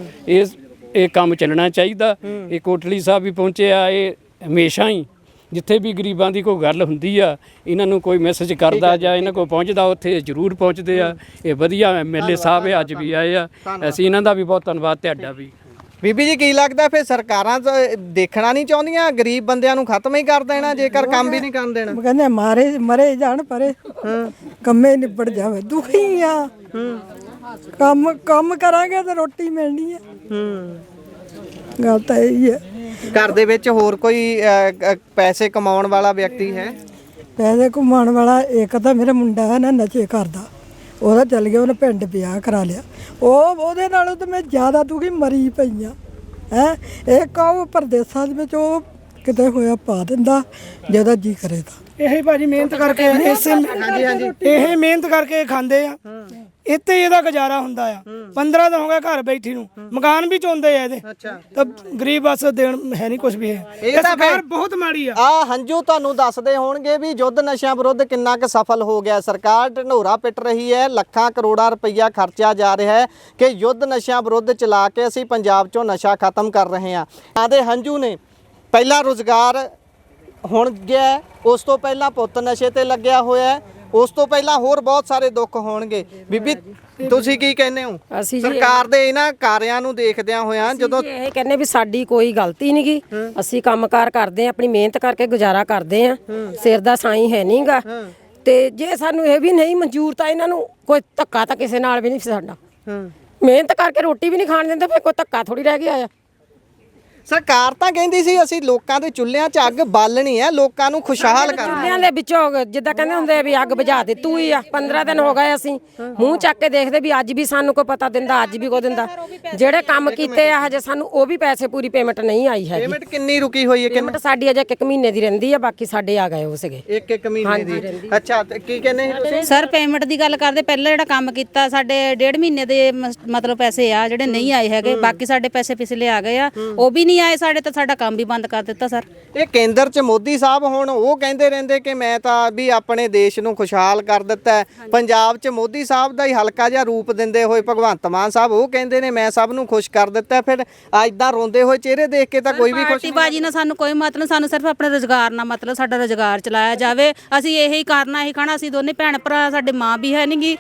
ਇਹ ਕੰਮ ਚੱਲਣਾ ਚਾਹੀਦਾ। ਇਹ ਕੋਟਲੀ ਸਾਹਿਬ ਵੀ ਪਹੁੰਚੇ ਆ, ਇਹ ਹਮੇਸ਼ਾ ਹੀ ਜਿੱਥੇ ਵੀ ਗਰੀਬਾਂ ਦੀ ਕੋਈ ਗੱਲ ਹੁੰਦੀ ਆ ਇਹਨਾਂ ਨੂੰ ਕੋਈ ਮੈਸੇਜ ਕਰਦਾ ਜਾਂ ਇਹਨਾਂ ਕੋਲ ਪਹੁੰਚਦਾ ਉੱਥੇ ਜ਼ਰੂਰ ਪਹੁੰਚਦੇ ਆ। ਇਹ ਵਧੀਆ MLA ਸਾਹਿਬ ਅੱਜ ਵੀ ਆਏ ਆ, ਅਸੀਂ ਇਹਨਾਂ ਦਾ ਵੀ ਬਹੁਤ ਧੰਨਵਾਦ ਤੁਹਾਡਾ ਵੀ। ਬੀਬੀ ਜੀ ਕੀ ਲੱਗਦਾ ਫਿਰ ਸਰਕਾਰਾਂ ਦੇਖਣਾ ਨਹੀਂ ਚਾਹੁੰਦੀਆਂ, ਗਰੀਬ ਬੰਦਿਆਂ ਨੂੰ ਖਤਮ ਹੀ ਕਰ ਦੇਣਾ ਜੇਕਰ ਕੰਮ ਵੀ ਨਹੀਂ ਕਰਨ ਦੇਣਾ? ਕਹਿੰਦੇ ਮਰੇ ਜਾਣ ਪਰੇ, ਕੰਮੇ ਨਿਬੜ ਜਾਵੇ। ਦੁਖੀ ਆ, ਕੰਮ ਕਰਾਂਗੇ ਤਾਂ ਰੋਟੀ ਮਿਲਣੀ ਹੈ। ਗੱਲ ਤਾਂ ਇਹੀ ਹੈ। ਘਰ ਦੇ ਵਿੱਚ ਹੋਰ ਕੋਈ ਪੈਸੇ ਕਮਾਉਣ ਵਾਲਾ ਵਿਅਕਤੀ ਹੈ? ਪੈਸੇ ਕਮਾਉਣ ਵਾਲਾ ਇੱਕ ਤਾਂ ਮੇਰਾ ਮੁੰਡਾ ਹੈ ਨਾ, ਨਸ਼ੇ ਕਰਦਾ, ਉਹਦਾ ਚੱਲ ਗਿਆ, ਉਹਨੇ ਪਿੰਡ ਵਿਆਹ ਕਰਾ ਲਿਆ। ਉਹਦੇ ਨਾਲੋਂ ਤਾਂ ਮੈਂ ਜ਼ਿਆਦਾ ਦੁਖੀ ਮਰੀ ਪਈ ਆ। ਇਹ ਕਹੋ ਪਰਦੇਸਾਂ ਦੇ ਵਿੱਚ ਉਹ ਕਿਤੇ ਹੋਇਆ ਪਾ ਦਿੰਦਾ ਜਿਹਦਾ ਜੀ ਕਰੇ ਤਾਂ। ਇਹ ਭਾਜੀ ਮਿਹਨਤ ਕਰਕੇ ਇਹ ਮਿਹਨਤ ਕਰਕੇ ਖਾਂਦੇ ਆ, ਇੱਥੇ ਇਹਦਾ ਗੁਜ਼ਾਰਾ ਹੁੰਦਾ ਆ। 15 ਦਿਨ ਹੋ ਗਏ ਘਰ ਬੈਠੀ ਨੂੰ, ਮਕਾਨ ਵੀ ਚੋਂਦੇ ਆ ਇਹਦੇ, ਤਾਂ ਗਰੀਬ ਬਸ ਦੇਣ ਹੈ ਨਹੀਂ ਕੁਝ ਵੀ ਹੈ। ਇਹ ਸਰਕਾਰ ਬਹੁਤ ਮਾੜੀ ਆ। ਹੰਝੂ ਤੁਹਾਨੂੰ ਦੱਸਦੇ ਹੋਣਗੇ ਵੀ ਯੁੱਧ ਨਸ਼ਿਆਂ ਵਿਰੁੱਧ ਕਿੰਨਾ ਕੁ ਸਫਲ ਹੋ ਗਿਆ। ਸਰਕਾਰ ਢਿੰਡੋਰਾ ਪਿੱਟ ਰਹੀ ਹੈ, ਲੱਖਾਂ ਕਰੋੜਾਂ ਰੁਪਈਆ ਖਰਚਿਆ ਜਾ ਰਿਹਾ ਹੈ ਕਿ ਯੁੱਧ ਨਸ਼ਿਆਂ ਵਿਰੁੱਧ ਚਲਾ ਕੇ ਅਸੀਂ ਪੰਜਾਬ 'ਚੋਂ ਨਸ਼ਾ ਖਤਮ ਕਰ ਰਹੇ ਹਾਂ। ਆਦੇ ਹੰਝੂ ਨੇ ਪਹਿਲਾ ਰੁਜ਼ਗਾਰ ਹੁਣ ਗਿਆ, ਉਸ ਤੋਂ ਪਹਿਲਾਂ ਪੁੱਤ ਨਸ਼ੇ ਤੇ ਲੱਗਿਆ ਹੋਇਆ, ਉਸ ਤੋਂ ਪਹਿਲਾਂ ਹੋਰ ਬਹੁਤ ਸਾਰੇ ਦੁੱਖ ਹੋਣਗੇ। ਬੀਬੀ ਤੁਸੀਂ ਕੀ ਕਹਿੰਦੇ ਹੋ ਸਰਕਾਰ ਦੇ ਇਹਨਾਂ ਕਾਰਿਆਂ ਨੂੰ ਦੇਖਦਿਆਂ ਹੋਇਆਂ? ਜਦੋਂ ਇਹ ਕਹਿੰਦੇ ਵੀ ਸਾਡੀ ਕੋਈ ਗਲਤੀ ਨਹੀਂ ਗੀ, ਅਸੀਂ ਕੰਮਕਾਰ ਕਰਦੇ ਆ, ਆਪਣੀ ਮਿਹਨਤ ਕਰਕੇ ਗੁਜ਼ਾਰਾ ਕਰਦੇ ਆ, ਸਿਰ ਦਾ ਸਾਈਂ ਹੈ ਨਹੀਂਗਾ। ਤੇ ਜੇ ਸਾਨੂੰ ਇਹ ਵੀ ਨਹੀਂ ਮਨਜ਼ੂਰ ਤਾਂ ਇਹਨਾਂ ਨੂੰ ਕੋਈ ਧੱਕਾ ਤਾਂ ਕਿਸੇ ਨਾਲ ਵੀ ਨਹੀਂ ਸਾਡਾ। ਮਿਹਨਤ ਕਰਕੇ ਰੋਟੀ ਵੀ ਨਹੀਂ ਖਾਣ ਦਿੰਦੇ, ਫਿਰ ਕੋਈ ਧੱਕਾ ਥੋੜੀ ਰਹਿ ਗਿਆ ਆ। ਸਰਕਾਰ ਤਾਂ ਕਹਿੰਦੀ ਸੀ ਅਸੀਂ ਲੋਕਾਂ ਦੇ ਚੁੱਲ੍ਹਿਆਂ 'ਚ ਅੱਗ ਬਾਲਣੀ ਹੈ, ਲੋਕਾਂ ਨੂੰ ਖੁਸ਼ਹਾਲ ਕਰਨਾ। ਚੁੱਲ੍ਹਿਆਂ ਦੇ ਵਿੱਚੋਂ ਜਿੱਦਾਂ ਕਹਿੰਦੇ ਹੁੰਦੇ ਵੀ ਅੱਗ ਬੁਝਾ ਦੇ ਤੂੰ ਹੀ ਆ। 15 ਦਿਨ ਹੋ ਗਏ ਅਸੀਂ ਮੂੰਹ ਚੱਕ ਕੇ ਦੇਖਦੇ ਵੀ ਅੱਜ ਵੀ ਸਾਨੂੰ ਕੋਈ ਪਤਾ ਦਿੰਦਾ, ਅੱਜ ਵੀ ਕੋਈ ਦਿੰਦਾ। ਜਿਹੜੇ ਕੰਮ ਕੀਤੇ ਆ ਹਜੇ ਸਾਨੂੰ ਉਹ ਵੀ ਪੈਸੇ ਪੂਰੀ ਪੇਮੈਂਟ ਨਹੀਂ ਆਈ ਹੈਗੀ। ਪੇਮੈਂਟ ਕਿੰਨੀ ਰੁਕੀ ਹੋਈ ਹੈ? ਪੇਮੈਂਟ ਸਾਡੀ ਅਜੇ 1 ਮਹੀਨੇ ਦੀ ਰਹਿੰਦੀ ਆ, ਬਾਕੀ ਸਾਡੇ ਆ ਗਏ ਉਹ ਸੀਗੇ 1 ਮਹੀਨੇ ਦੀ। ਅੱਛਾ, ਤੇ ਕੀ ਕਹਿੰਦੇ ਤੁਸੀਂ? ਸਰ ਪੇਮੈਂਟ ਦੀ ਗੱਲ ਕਰਦੇ, ਪਹਿਲਾਂ ਜਿਹੜਾ ਕੰਮ ਕੀਤਾ ਸਾਡੇ 1.5 ਮਹੀਨੇ ਦੇ ਮਤਲਬ ਪੈਸੇ ਆ ਜਿਹੜੇ ਨਹੀਂ ਆਏ ਹੈਗੇ, ਬਾਕੀ ਸਾਡੇ ਪੈਸੇ ਪਿਛਲੇ ਆ ਗਏ ਆ, ਉਹ ਵੀ ਨਹੀਂ ਆਏ ਸਾਡੇ, ਤਾਂ ਸਾਡਾ ਕੰਮ ਵੀ ਬੰਦ ਕਰ ਦਿੱਤਾ ਸਰ। ਇਹ ਕੇਂਦਰ 'ਚ ਮੋਦੀ ਸਾਹਿਬ ਹੁਣ ਉਹ ਕਹਿੰਦੇ ਰਹਿੰਦੇ ਕਿ ਮੈਂ ਤਾਂ ਵੀ ਆਪਣੇ ਦੇਸ਼ ਨੂੰ ਖੁਸ਼ਹਾਲ ਕਰ ਦਿੱਤਾ। ਪੰਜਾਬ 'ਚ ਮੋਦੀ ਸਾਹਿਬ ਦਾ ਹੀ ਹਲਕਾ ਜਿਹਾ ਰੂਪ ਦਿੰਦੇ ਹੋਏ ਭਗਵੰਤ ਮਾਨ ਸਾਹਿਬ ਉਹ ਕਹਿੰਦੇ ਨੇ ਮੈਂ ਸਭ ਨੂੰ ਖੁਸ਼ ਕਰ ਦਿੱਤਾ। ਫਿਰ ਇਦਾਂ ਰੋਂਦੇ ਹੋਏ ਚਿਹਰੇ ਦੇਖ ਕੇ ਤਾਂ ਕੋਈ ਵੀ ਖੁਸ਼ ਨਹੀਂ। ਬਾਜੀ ਨਾਲ ਸਾਨੂੰ ਕੋਈ ਮਤਲਬ, ਸਾਨੂੰ ਸਿਰਫ ਆਪਣੇ ਰੁਜ਼ਗਾਰ ਨਾਲ ਮਤਲਬ, ਸਾਡਾ ਰੁਜ਼ਗਾਰ ਚਲਾਇਆ ਜਾਵੇ। ਅਸੀਂ ਇਹੀ ਕਰਨਾ, ਇਹੀ ਖਾਣਾ। ਅਸੀਂ ਦੋਨੇ ਭੈਣ ਭਰਾ, ਸਾਡੇ ਮਾਂ ਵੀ ਹੈ ਨਹੀਂਗੀ,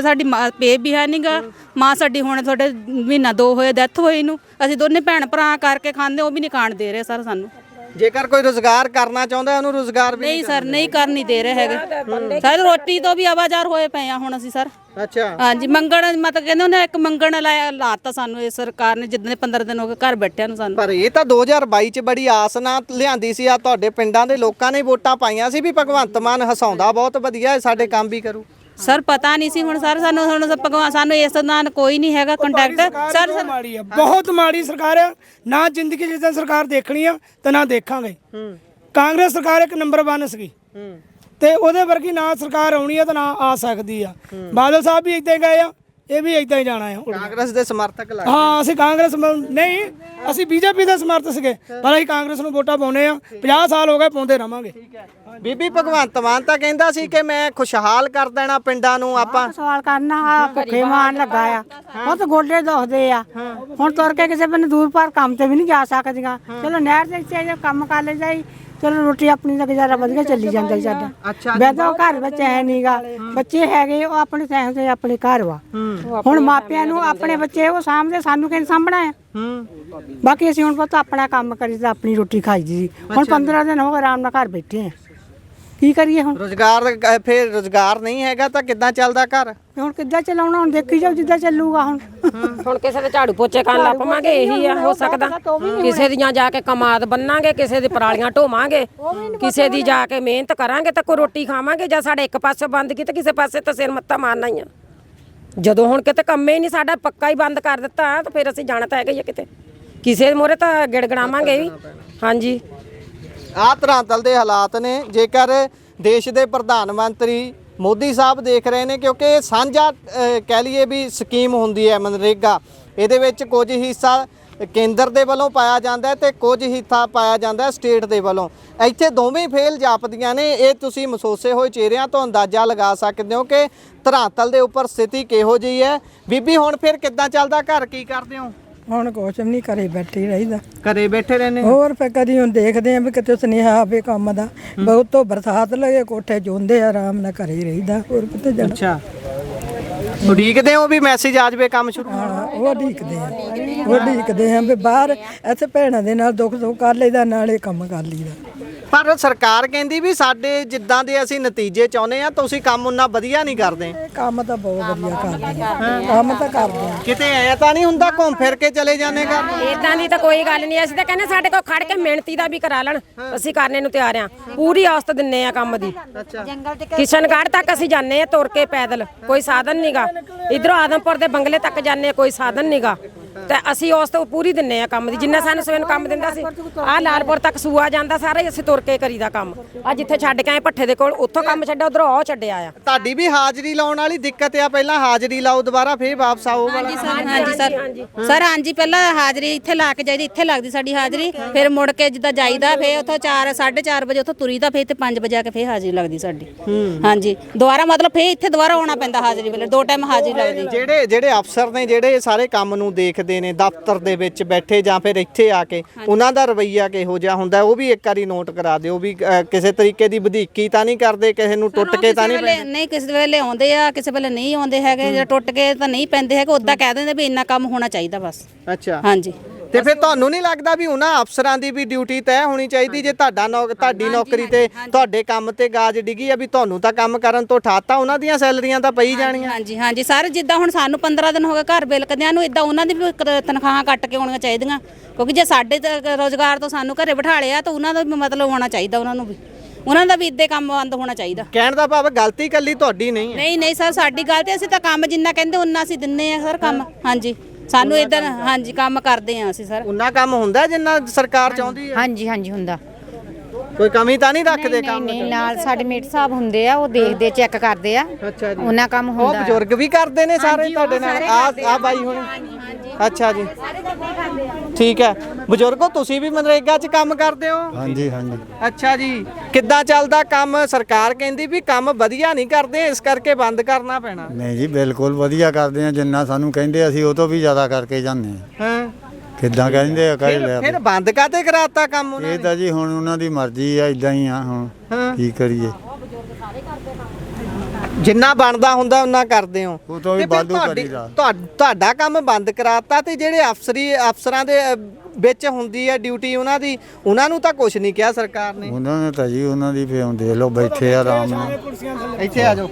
ਸਾਡੀ ਮਾਂ ਪੇ ਵੀ ਹੈ ਨਹੀਂਗਾ। ਮਾਂ ਸਾਡੀ ਹੁਣ ਤੁਹਾਡੇ ਮਹੀਨਾ 2 ਹੋਏ ਡੈਥ ਹੋਈ ਨੂੰ, ਅਸੀਂ ਦੋਨੇ ਭੈਣ ਭਰਾ ਕਰਕੇ ਖਾਂਦੇ, ਉਹ ਵੀ ਨਹੀਂ ਖਾਣ ਦੇ ਰਹੇ ਸਰ ਸਾਨੂੰ। ਜੇਕਰ ਕੋਈ ਰੁਜ਼ਗਾਰ ਕਰਨਾ ਚਾਹੁੰਦਾ ਉਹਨੂੰ ਰੁਜ਼ਗਾਰ ਵੀ ਨਹੀਂ ਸਰ, ਨਹੀਂ ਕਰ ਨਹੀਂ ਦੇ ਰਹੇ ਹੈਗੇ। ਸਰ ਰੋਟੀ ਤੋਂ ਵੀ ਆਵਾਜ਼ਾਰ ਹੋਏ ਪਏ ਆ ਹੁਣ ਅਸੀਂ ਸਰ। ਅੱਛਾ ਹਾਂਜੀ ਮੰਗਣ ਮਤਲਬ ਕਹਿੰਦੇ ਉਹਨੇ ਇੱਕ ਮੰਗਣ ਲਾਤਾ ਸਾਨੂੰ ਇਹ ਸਰਕਾਰ ਨੇ, ਜਿੱਦਾਂ ਦੇ 15 ਦਿਨ ਹੋ ਗਏ ਘਰ ਬੈਠਿਆਂ ਨੂੰ ਸਾਨੂੰ। ਪਰ ਇਹ ਤਾਂ 2022 ਚ ਬੜੀ ਆਸ ਨਾਲ ਲਿਆਂਦੀ ਸੀ, ਆ ਤੁਹਾਡੇ ਪਿੰਡਾਂ ਦੇ ਲੋਕਾਂ ਨੇ ਵੋਟਾਂ ਪਾਈਆਂ ਸੀ ਵੀ ਭਗਵੰਤ ਮਾਨ ਹਸਾਉਂਦਾ ਬਹੁਤ ਵਧੀਆ ਹੈ, ਸਾਡੇ ਕੰਮ ਵੀ ਕਰੂ। ਸਰ ਪਤਾ ਨਹੀਂ ਸੀ ਹੁਣ ਸਰ ਸਾਨੂੰ ਹੁਣ ਭਗਵਾਨ ਸਾਨੂੰ ਇਸ ਨਾਲ ਕੋਈ ਨਹੀਂ ਹੈਗਾ ਕੰਟੈਕਟ ਸਰ। ਮਾੜੀ ਆ, ਬਹੁਤ ਮਾੜੀ ਸਰਕਾਰ ਆ, ਨਾ ਜ਼ਿੰਦਗੀ ਜਿੱਦਾਂ ਸਰਕਾਰ ਦੇਖਣੀ ਆ ਤੇ ਨਾ ਦੇਖਾਂਗੇ। ਕਾਂਗਰਸ ਸਰਕਾਰ ਇੱਕ ਨੰਬਰ 1 ਸੀਗੀ ਤੇ ਉਹਦੇ ਵਰਗੀ ਨਾ ਸਰਕਾਰ ਆਉਣੀ ਆ ਤੇ ਨਾ ਆ ਸਕਦੀ ਆ। ਬਾਦਲ ਸਾਹਿਬ ਵੀ ਇਦਾਂ ਹੀ ਗਏ ਆ, ਇਹ ਵੀ ਇਦਾਂ ਹੀ ਜਾਣਾ ਆ। ਕਾਂਗਰਸ ਦੇ ਸਮਰਥਕ ਲੱਗਦੇ। ਹਾਂ ਅਸੀਂ ਕਾਂਗਰਸ ਨਹੀਂ, ਅਸੀਂ ਬੀਜੇਪੀ ਦੇ ਸਮਰਥਕ ਸੀਗੇ, ਪਰ ਅਸੀਂ ਕਾਂਗਰਸ ਨੂੰ ਵੋਟਾਂ ਪਾਉਨੇ ਆ। 50 ਸਾਲ ਹੋ ਗਏ ਪਾਉਂਦੇ ਰਵਾਂਗੇ। ਬੀਬੀ ਭਗਵੰਤ ਮਾਨ ਤਾਂ ਕਹਿੰਦਾ ਸੀ ਕਿ ਮੈਂ ਖੁਸ਼ਹਾਲ ਕਰ ਦੇਣਾ ਪਿੰਡਾਂ ਨੂੰ। ਆਪਾਂ ਸਵਾਲ ਕਰਨਾ ਆ ਭੁੱਖੇ ਮਾਨ ਲੱਗਾ ਆ, ਉਹ ਤਾਂ ਗੋਡੇ ਦੁਖਦੇ ਆ, ਹੁਣ ਤੁਰ ਕੇ ਕਿਸੇ ਬੰਨੇ ਦੂਰ ਪਾਰ ਕੰਮ ਤੇ ਵੀ ਨਹੀਂ ਜਾ ਸਕਦੀਆਂ। ਚਲੋ ਨਹਿਰ ਦੇ ਇੱਥੇ ਕੰਮ ਕਰ ਲੈ ਜਾਈ, ਚਲੋ ਰੋਟੀ ਆਪਣੀ ਦਾ ਗੁਜ਼ਾਰਾ ਵਧੀਆ ਚੱਲੀ ਜਾਂਦਾ ਸਾਡਾ। ਵੈਦਾ ਘਰ ਵਿੱਚ ਹੈ ਨਹੀਂਗਾ, ਬੱਚੇ ਹੈਗੇ ਉਹ ਆਪਣੇ ਟਾਈਮ ਤੇ ਆਪਣੇ ਘਰ ਵਾ। ਹੁਣ ਮਾਪਿਆਂ ਨੂੰ ਆਪਣੇ ਬੱਚੇ ਉਹ ਸਾਹਮਣੇ, ਸਾਨੂੰ ਕਿਹਨੇ ਸਾਂਭਣਾ ਆ। ਬਾਕੀ ਅਸੀਂ ਹੁਣ ਪੁੱਤ ਆਪਣਾ ਕੰਮ ਕਰੀਦਾ, ਆਪਣੀ ਰੋਟੀ ਖਾਈ ਜੀ। ਹੁਣ 15 ਦਿਨ ਹੋ ਗਏ ਆਰਾਮ ਨਾਲ ਘਰ ਬੈਠੇ ਆ, ਕੀ ਕਰੀਏ ਹੁਣ? ਰੁਜ਼ਗਾਰ ਫਿਰ ਰੁਜ਼ਗਾਰ ਨਹੀਂ ਹੈਗਾ ਤਾਂ ਕਿੱਦਾਂ ਚੱਲਦਾ ਘਰ? ਹੁਣ ਕਿੱਦਾਂ ਚਲਾਉਣਾ, ਹੁਣ ਦੇਖੀ ਜਾਓ ਜਿੱਦਾਂ ਚੱਲੂਗਾ। ਹੁਣ ਕਿਸੇ ਦੇ ਝਾੜੂ ਪੋਚੇ ਕਰਨ ਲੱਗ ਪਵਾਂਗੇ, ਇਹੀ ਆ ਹੋ ਸਕਦਾ। ਕਿਸੇ ਦੀਆਂ ਜਾ ਕੇ ਕਮਾਦ ਬੰਨਾਂਗੇ, ਕਿਸੇ ਦੀ ਪਰਾਲੀਆਂ ਢੋਵਾਂਗੇ, ਕਿਸੇ ਦੀ ਜਾ ਕੇ ਮਿਹਨਤ ਕਰਾਂਗੇ ਤਾਂ ਕੋਈ ਰੋਟੀ ਖਾਵਾਂਗੇ। ਜਾਂ ਸਾਡੇ ਇੱਕ ਪਾਸੇ ਬੰਦ ਕੀਤੀ, ਕਿਸੇ ਪਾਸੇ ਤਾਂ ਸਿਰ ਮੱਥਾ ਮਾਰਨਾ ਹੀ ਆ। ਜਦੋਂ ਹੁਣ ਕਿਤੇ ਕੰਮੇ ਹੀ ਨਹੀਂ ਸਾਡਾ ਪੱਕਾ ਹੀ ਬੰਦ ਕਰ ਦਿੱਤਾ ਤਾਂ ਫਿਰ ਅਸੀਂ ਜਾਣਾ ਤਾਂ ਹੈਗਾ ਹੀ ਆ ਕਿਤੇ, ਕਿਸੇ ਮੋਰੇ ਤਾਂ ਗਿੜਗੜਾਵਾਂਗੇ ਵੀ। ਹਾਂਜੀ ਆਹ ਧਰਾਤਲ ਦੇ ਹਾਲਾਤ ਨੇ। ਜੇਕਰ ਦੇਸ਼ ਦੇ ਪ੍ਰਧਾਨ ਮੰਤਰੀ ਮੋਦੀ ਸਾਹਿਬ ਦੇਖ ਰਹੇ ਨੇ, ਕਿਉਂਕਿ ਇਹ ਸਾਂਝਾ ਕਹਿ ਲਈਏ ਵੀ ਸਕੀਮ ਹੁੰਦੀ ਹੈ ਮਨਰੇਗਾ, ਇਹਦੇ ਵਿੱਚ ਕੁਝ ਹਿੱਸਾ ਕੇਂਦਰ ਦੇ ਵੱਲੋਂ ਪਾਇਆ ਜਾਂਦਾ ਹੈ ਤੇ ਕੁਝ ਹਿੱਸਾ ਪਾਇਆ ਜਾਂਦਾ ਹੈ ਸਟੇਟ ਦੇ ਵੱਲੋਂ। ਇੱਥੇ ਦੋਵੇਂ ਫੇਲ ਜਾਪਦੀਆਂ ਨੇ। ਇਹ ਤੁਸੀਂ ਮਸੋਸੇ ਹੋਏ ਚਿਹਰਿਆਂ ਤੋਂ ਅੰਦਾਜ਼ਾ ਲਗਾ ਸਕਦੇ ਹੋ ਕਿ ਧਰਾਤਲ ਦੇ ਉੱਪਰ ਸਥਿਤੀ ਕਿਹੋ ਜਿਹੀ ਹੈ। ਬੀਬੀ ਹੁਣ ਫਿਰ ਕਿੱਦਾਂ ਚੱਲਦਾ ਘਰ, ਕੀ ਕਰਦੇ ਹੋ? ਹੁਣ ਕੁਛ ਵੀ ਨਹੀਂ, ਘਰੇ ਬੈਠੇ ਰਹੀਦਾ। ਘਰੇ ਬੈਠੇ ਰਹਿੰਦੇ? ਹੋਰ ਫਿਰ ਕਦੀ ਹੁਣ ਦੇਖਦੇ ਆ ਵੀ ਕਿਤੇ ਸੁਨੇਹਾ ਆਵੇ ਕੰਮ ਦਾ। ਬਹੁਤ ਤੋਂ ਬਰਸਾਤ ਲੱਗੇ ਕੋਠੇ ਜੋਂਦੇ ਆਰਾਮ ਨਾਲ ਘਰੇ ਰਹੀਦਾ, ਹੋਰ ਕਿਤੇ ਜਾਣਾ। ਅੱਛਾ, ਉਡੀਕਦੇ ਹੋ ਵੀ ਮੈਸੇਜ ਆ ਜਾਵੇ ਕੰਮ ਸ਼ੁਰੂ? ਹਾਂ ਉਹ ਉਡੀਕਦੇ ਆ, ਉਹ ਉਡੀਕਦੇ ਆ ਵੀ ਬਾਹਰ ਇੱਥੇ ਭੈਣਾਂ ਦੇ ਨਾਲ ਦੁੱਖ ਸੁੱਖ ਕਰ ਲਈਦਾ, ਨਾਲੇ ਕੰਮ ਕਰ ਲਈਦਾ। ਪਰ ਸਰਕਾਰ ਕਹਿੰਦੀ ਵੀ ਸਾਡੇ ਜਿੱਦਾਂ ਦੇ ਅਸੀਂ ਨਤੀਜੇ ਚਾਹੁੰਦੇ ਆ, ਤੁਸੀਂ ਕੰਮ ਉਹਨਾਂ ਵਧੀਆ ਨਹੀਂ ਕਰਦੇ। ਕੰਮ ਤਾਂ ਬਹੁਤ ਵਧੀਆ ਕਰਦੇ ਆ, ਕੰਮ ਤਾਂ ਕਰਦੇ ਆ। ਕਿਤੇ ਐ ਤਾਂ ਨਹੀਂ ਹੁੰਦਾ ਘੁੰਮ ਫਿਰ ਕੇ ਚਲੇ ਜਾਂਦੇ ਘਰ? ਇਦਾਂ ਦੀ ਤਾਂ ਕੋਈ ਗੱਲ ਨਹੀਂ। ਅਸੀਂ ਤਾਂ ਕਹਿੰਦੇ ਸਾਡੇ ਕੋਲ ਖੜ ਕੇ ਮਿਹਨਤੀ ਦਾ ਵੀ ਕਰਾ ਲੈਣ, ਅਸੀਂ ਕਰਨੇ ਨੂੰ ਤਿਆਰ ਆ। ਪੂਰੀ ਆਸਤ ਦਿੰਨੇ ਆ ਕੰਮ ਦੀ। ਕਿਸ਼ਨਗੜ੍ਹ ਤੱਕ ਅਸੀਂ ਜਾਂਦੇ ਆ ਤੁਰ ਕੇ ਪੈਦਲ, ਕੋਈ ਸਾਧਨ ਨਹੀਂਗਾ। ਇਧਰੋਂ ਆਦਮਪੁਰ ਦੇ ਬੰਗਲੇ ਤੱਕ ਜਾਂਦੇ, ਕੋਈ ਸਾਧਨ ਨਹੀਂਗਾ। ਤੇ ਅਸੀਂ ਉਸ ਤੋਂ ਪੂਰੀ ਦਿੰਨੇ ਆ ਕੰਮ ਦੀ, ਜਿੰਨਾ ਸਾਨੂੰ ਸਵੇਰ ਨੂੰ ਕੰਮ ਦਿੰਦਾ ਸੀ। ਆਹ ਲਾਲਪੁਰ ਤੱਕ ਸੂਆ ਜਾਂਦਾ ਸਾਰਾ ਹੀ ਅਸੀਂ ਤੁਰ ਕੇ ਕਰੀਦਾ ਕੰਮ। ਆ ਜਿੱਥੇ ਛੱਡ ਕੇ ਆਏ ਭੱਠੇ ਦੇ ਕੋਲ, ਉੱਥੋਂ ਕੰਮ ਛੱਡਿਆ, ਉਧਰੋਂ ਉਹ ਛੱਡਿਆ ਆ। ਤੁਹਾਡੀ ਵੀ ਹਾਜ਼ਰੀ ਲਾਉਣ ਵਾਲੀ ਦਿੱਕਤ ਆ, ਪਹਿਲਾਂ ਹਾਜ਼ਰੀ ਲਾਓ ਦੁਬਾਰਾ ਫੇਰ ਵਾਪਸ ਆਓ ਵਾਲਾ? ਹਾਂਜੀ ਸਰ ਹਾਂਜੀ ਪਹਿਲਾਂ ਹਾਜ਼ਰੀ ਇੱਥੇ ਲਾ ਕੇ ਜਾਈਦੀ, ਇੱਥੇ ਲੱਗਦੀ ਸਾਡੀ ਹਾਜ਼ਰੀ। ਫਿਰ ਮੁੜ ਕੇ ਜਿੱਦਾਂ ਜਾਈਦਾ, ਫੇਰ ਉੱਥੋਂ 4-4:30 ਵਜੇ ਉੱਥੋਂ ਤੁਰੀਦਾ, ਫੇਰ ਤੇ 5 ਵਜੇ ਆ ਕੇ ਫੇਰ ਹਾਜ਼ਰੀ ਲੱਗਦੀ ਸਾਡੀ। ਹਾਂਜੀ ਦੁਬਾਰਾ ਮਤਲਬ ਫੇਰ ਇੱਥੇ ਦੁਬਾਰਾ ਆਉਣਾ ਪੈਂਦਾ ਹਾਜ਼ਰੀ ਵੇਲੇ, 2 ਟਾਈਮ ਹਾਜ਼ਰੀ ਲੱਗਦੀ। ਜਿਹੜੇ ਅਫਸਰ ਨੇ ਜਿਹੜੇ ਸਾਰੇ ਕੰਮ ਨੂੰ ਦੇਖਦੇ ਨੇ ਦਫ਼ਤਰ ਦੇ ਵਿੱਚ ਬੈਠੇ ਜਾਂ ਫਿਰ ਇੱਥੇ ਆ ਕੇ, ਉਹਨਾਂ ਦਾ ਰਵੱਈਆ ਕਿਹੋ ਜਿਹਾ ਹੁੰਦਾ, ਉਹ ਵੀ ਇੱਕ ਵਾਰੀ ਨੋਟ ਕਰਾ ਦਿਓ ਵੀ ਕਿਸੇ ਤਰੀਕੇ ਦੀ ਵਧੀਕੀ ਤਾਂ ਨਹੀਂ ਕਰਦੇ, ਕਿਸੇ ਨੂੰ ਟੁੱਟ ਕੇ ਤਾਂ ਨਹੀਂ ਪੈਂਦੇ? ਨਹੀਂ, ਕਿਸੇ ਵੇਲੇ ਆਉਂਦੇ ਆ, ਕਿਸੇ ਵੇਲੇ ਨਹੀਂ ਆਉਂਦੇ ਹੈਗੇ। ਜੇ ਟੁੱਟ ਕੇ ਤਾਂ ਨਹੀਂ ਪੈਂਦੇ ਹੈਗੇ, ਉਦਾਂ ਕਹਿ ਦਿੰਦੇ ਵੀ ਇੰਨਾ ਕੰਮ ਹੋਣਾ ਚਾਹੀਦਾ ਬਸ। ਅੱਛਾ ਹਾਂਜੀ। ਤੇ ਫਿਰ ਤੁਹਾਨੂੰ ਨਹੀਂ ਲੱਗਦਾ ਵੀ ਉਹਨਾਂ ਅਫਸਰਾਂ ਦੀ ਵੀ ਡਿਊਟੀ ਤੈਅ ਹੋਣੀ ਚਾਹੀਦੀ? ਜੇ ਤੁਹਾਡੀ ਨੌਕਰੀ ਤੇ ਤੁਹਾਡੇ ਕੰਮ ਤੇ ਗਾਜ ਡਿੱਗੀ ਆ ਵੀ ਤੁਹਾਨੂੰ ਤਾਂ ਕੰਮ ਕਰਨ ਤੋਂ ਠਾਤਾ, ਉਹਨਾਂ ਦੀਆਂ ਸੈਲਰੀਆਂ ਤਾਂ ਪਈ ਜਾਣੀਆਂ। ਹਾਂਜੀ ਸਰ, ਜਿੱਦਾਂ ਹੁਣ ਸਾਨੂੰ 15 ਦਿਨ ਹੋ ਗਏ ਘਰ ਬਿਲਕਦਿਆਂ ਨੂੰ, ਇਦਾਂ ਉਹਨਾਂ ਦੀ ਵੀ ਤਨਖਾਹਾਂ ਕੱਟ ਕੇ ਆਉਣੀਆਂ ਚਾਹੀਦੀਆਂ। ਕਿਉਂਕਿ ਜੇ ਸਾਡੇ ਰੋਜ਼ਗਾਰ ਤੋਂ ਸਾਨੂੰ ਘਰੇ ਬਿਠਾ ਲਿਆ ਤਾਂ ਉਹਨਾਂ ਦਾ ਵੀ ਮਤਲਬ ਹੋਣਾ ਚਾਹੀਦਾ, ਉਹਨਾਂ ਦਾ ਵੀ ਇੱਦੇ ਕੰਮ ਬੰਦ ਹੋਣਾ ਚਾਹੀਦਾ। ਕਹਿਣ ਦਾ ਭਾਵ ਗਲਤੀ ਇਕੱਲੀ ਤੁਹਾਡੀ ਨਹੀਂ ਹੈ? ਨਹੀਂ ਸਰ, ਸਾਡੀ ਗਲਤੀ, ਅਸੀਂ ਤਾਂ ਕੰਮ ਜਿੰਨਾ ਕਹਿੰਦੇ ਉਹਨਾਂ ਅਸੀਂ ਦਿੰਨੇ ਆ ਸਰ ਕੰਮ। ਹਾਂਜੀ ਸਾਨੂੰ ਇਦਾਂ ਹਾਂਜੀ ਕੰਮ ਕਰਦੇ ਆ ਅਸੀਂ ਸਰ। ਉਹਨਾਂ ਕੰਮ ਹੁੰਦਾ ਜਿੰਨਾ ਸਰਕਾਰ ਚਾਹੁੰਦੀ ਹੈ? ਹਾਂਜੀ ਹੁੰਦਾ। ਕੋਈ ਕਮੀ ਤਾਂ ਨਹੀਂ ਰੱਖਦੇ ਕੰਮ? ਨਹੀਂ, ਨਾਲ ਸਾਡੇ ਮੇਟ ਸਾਹਿਬ ਹੁੰਦੇ ਆ, ਉਹ ਦੇਖਦੇ ਚੈੱਕ ਕਰਦੇ ਆ। ਅੱਛਾ ਜੀ, ਉਹਨਾਂ ਕੰਮ ਹੁੰਦਾ। ਉਹ ਬਜ਼ੁਰਗ ਵੀ ਕਰਦੇ ਨੇ ਸਾਰੇ ਤੁਹਾਡੇ ਨਾਲ? ਆ ਬਾਈ ਹੁਣ? ਅੱਛਾ ਜੀ, ਠੀਕ ਹੈ। ਬਜ਼ੁਰਗੋ ਤੁਸੀਂ ਵੀ ਮਨਰੇਗਾ 'ਚ ਕੰਮ ਕਰਦੇ ਹੋ? ਹਾਂਜੀ। ਅੱਛਾ ਜੀ, ਕਿੱਦਾਂ ਚੱਲਦਾ ਕੰਮ? ਸਰਕਾਰ ਕਹਿੰਦੀ ਵੀ ਕੰਮ ਵਧੀਆ ਨਹੀਂ ਕਰਦੇ, ਇਸ ਕਰਕੇ ਬੰਦ ਕਰਨਾ ਪੈਣਾ। ਨਹੀਂ ਜੀ, ਬਿਲਕੁਲ ਵਧੀਆ ਕਰਦੇ ਆ, ਜਿੰਨਾ ਸਾਨੂੰ ਕਹਿੰਦੇ ਅਸੀਂ ਉਹ ਤੋਂ ਵੀ ਜ਼ਿਆਦਾ ਕਰਕੇ ਜਾਂਦੇ ਹਾਂ। ਕਿੱਦਾਂ ਕਹਿੰਦੇ ਆ ਕਹਿ ਲਿਆ। ਫਿਰ ਬੰਦ ਕਾਤੇ ਕਰਾਤਾ ਕੰਮ ਉਹਨਾਂ ਨੇ? ਇਹ ਤਾਂ ਜੀ ਹੁਣ ਉਹਨਾਂ ਦੀ ਮਰਜ਼ੀ ਆ, ਇਦਾਂ ਹੀ ਆ। ਹੁਣ ਕੀ ਕਰੀਏ, ਜਿੰਨਾ ਬਣਦਾ ਹੁੰਦਾ ਉਹਨਾਂ ਕਰਦੇ ਹੋ। ਉਹ ਤੋਂ ਵੀ ਵਾਧੂ ਕਰੀਦਾ। ਤੁਹਾਡਾ ਕੰਮ ਬੰਦ ਕਰਾਤਾ ਤੇ ਜਿਹੜੇ ਅਫਸਰਾਂ ਦੇ ਵਿੱਚ ਹੁੰਦੀ ਹੈ ਡਿਊਟੀ ਉਹਨਾਂ ਦੀ, ਉਹਨਾਂ ਨੂੰ ਤਾਂ ਕੁਝ ਨਹੀਂ ਕਿਹਾ ਸਰਕਾਰ ਨੇ। ਉਹਨਾਂ ਨੇ ਤਾਂ ਜੀ ਉਹਨਾਂ ਦੀ ਫੇਰ ਦੇਖ ਲਓ ਬੈਠੇ ਆ ਆਰਾਮ ਨਾਲ। ਇੱਥੇ ਆ ਜਾਓ।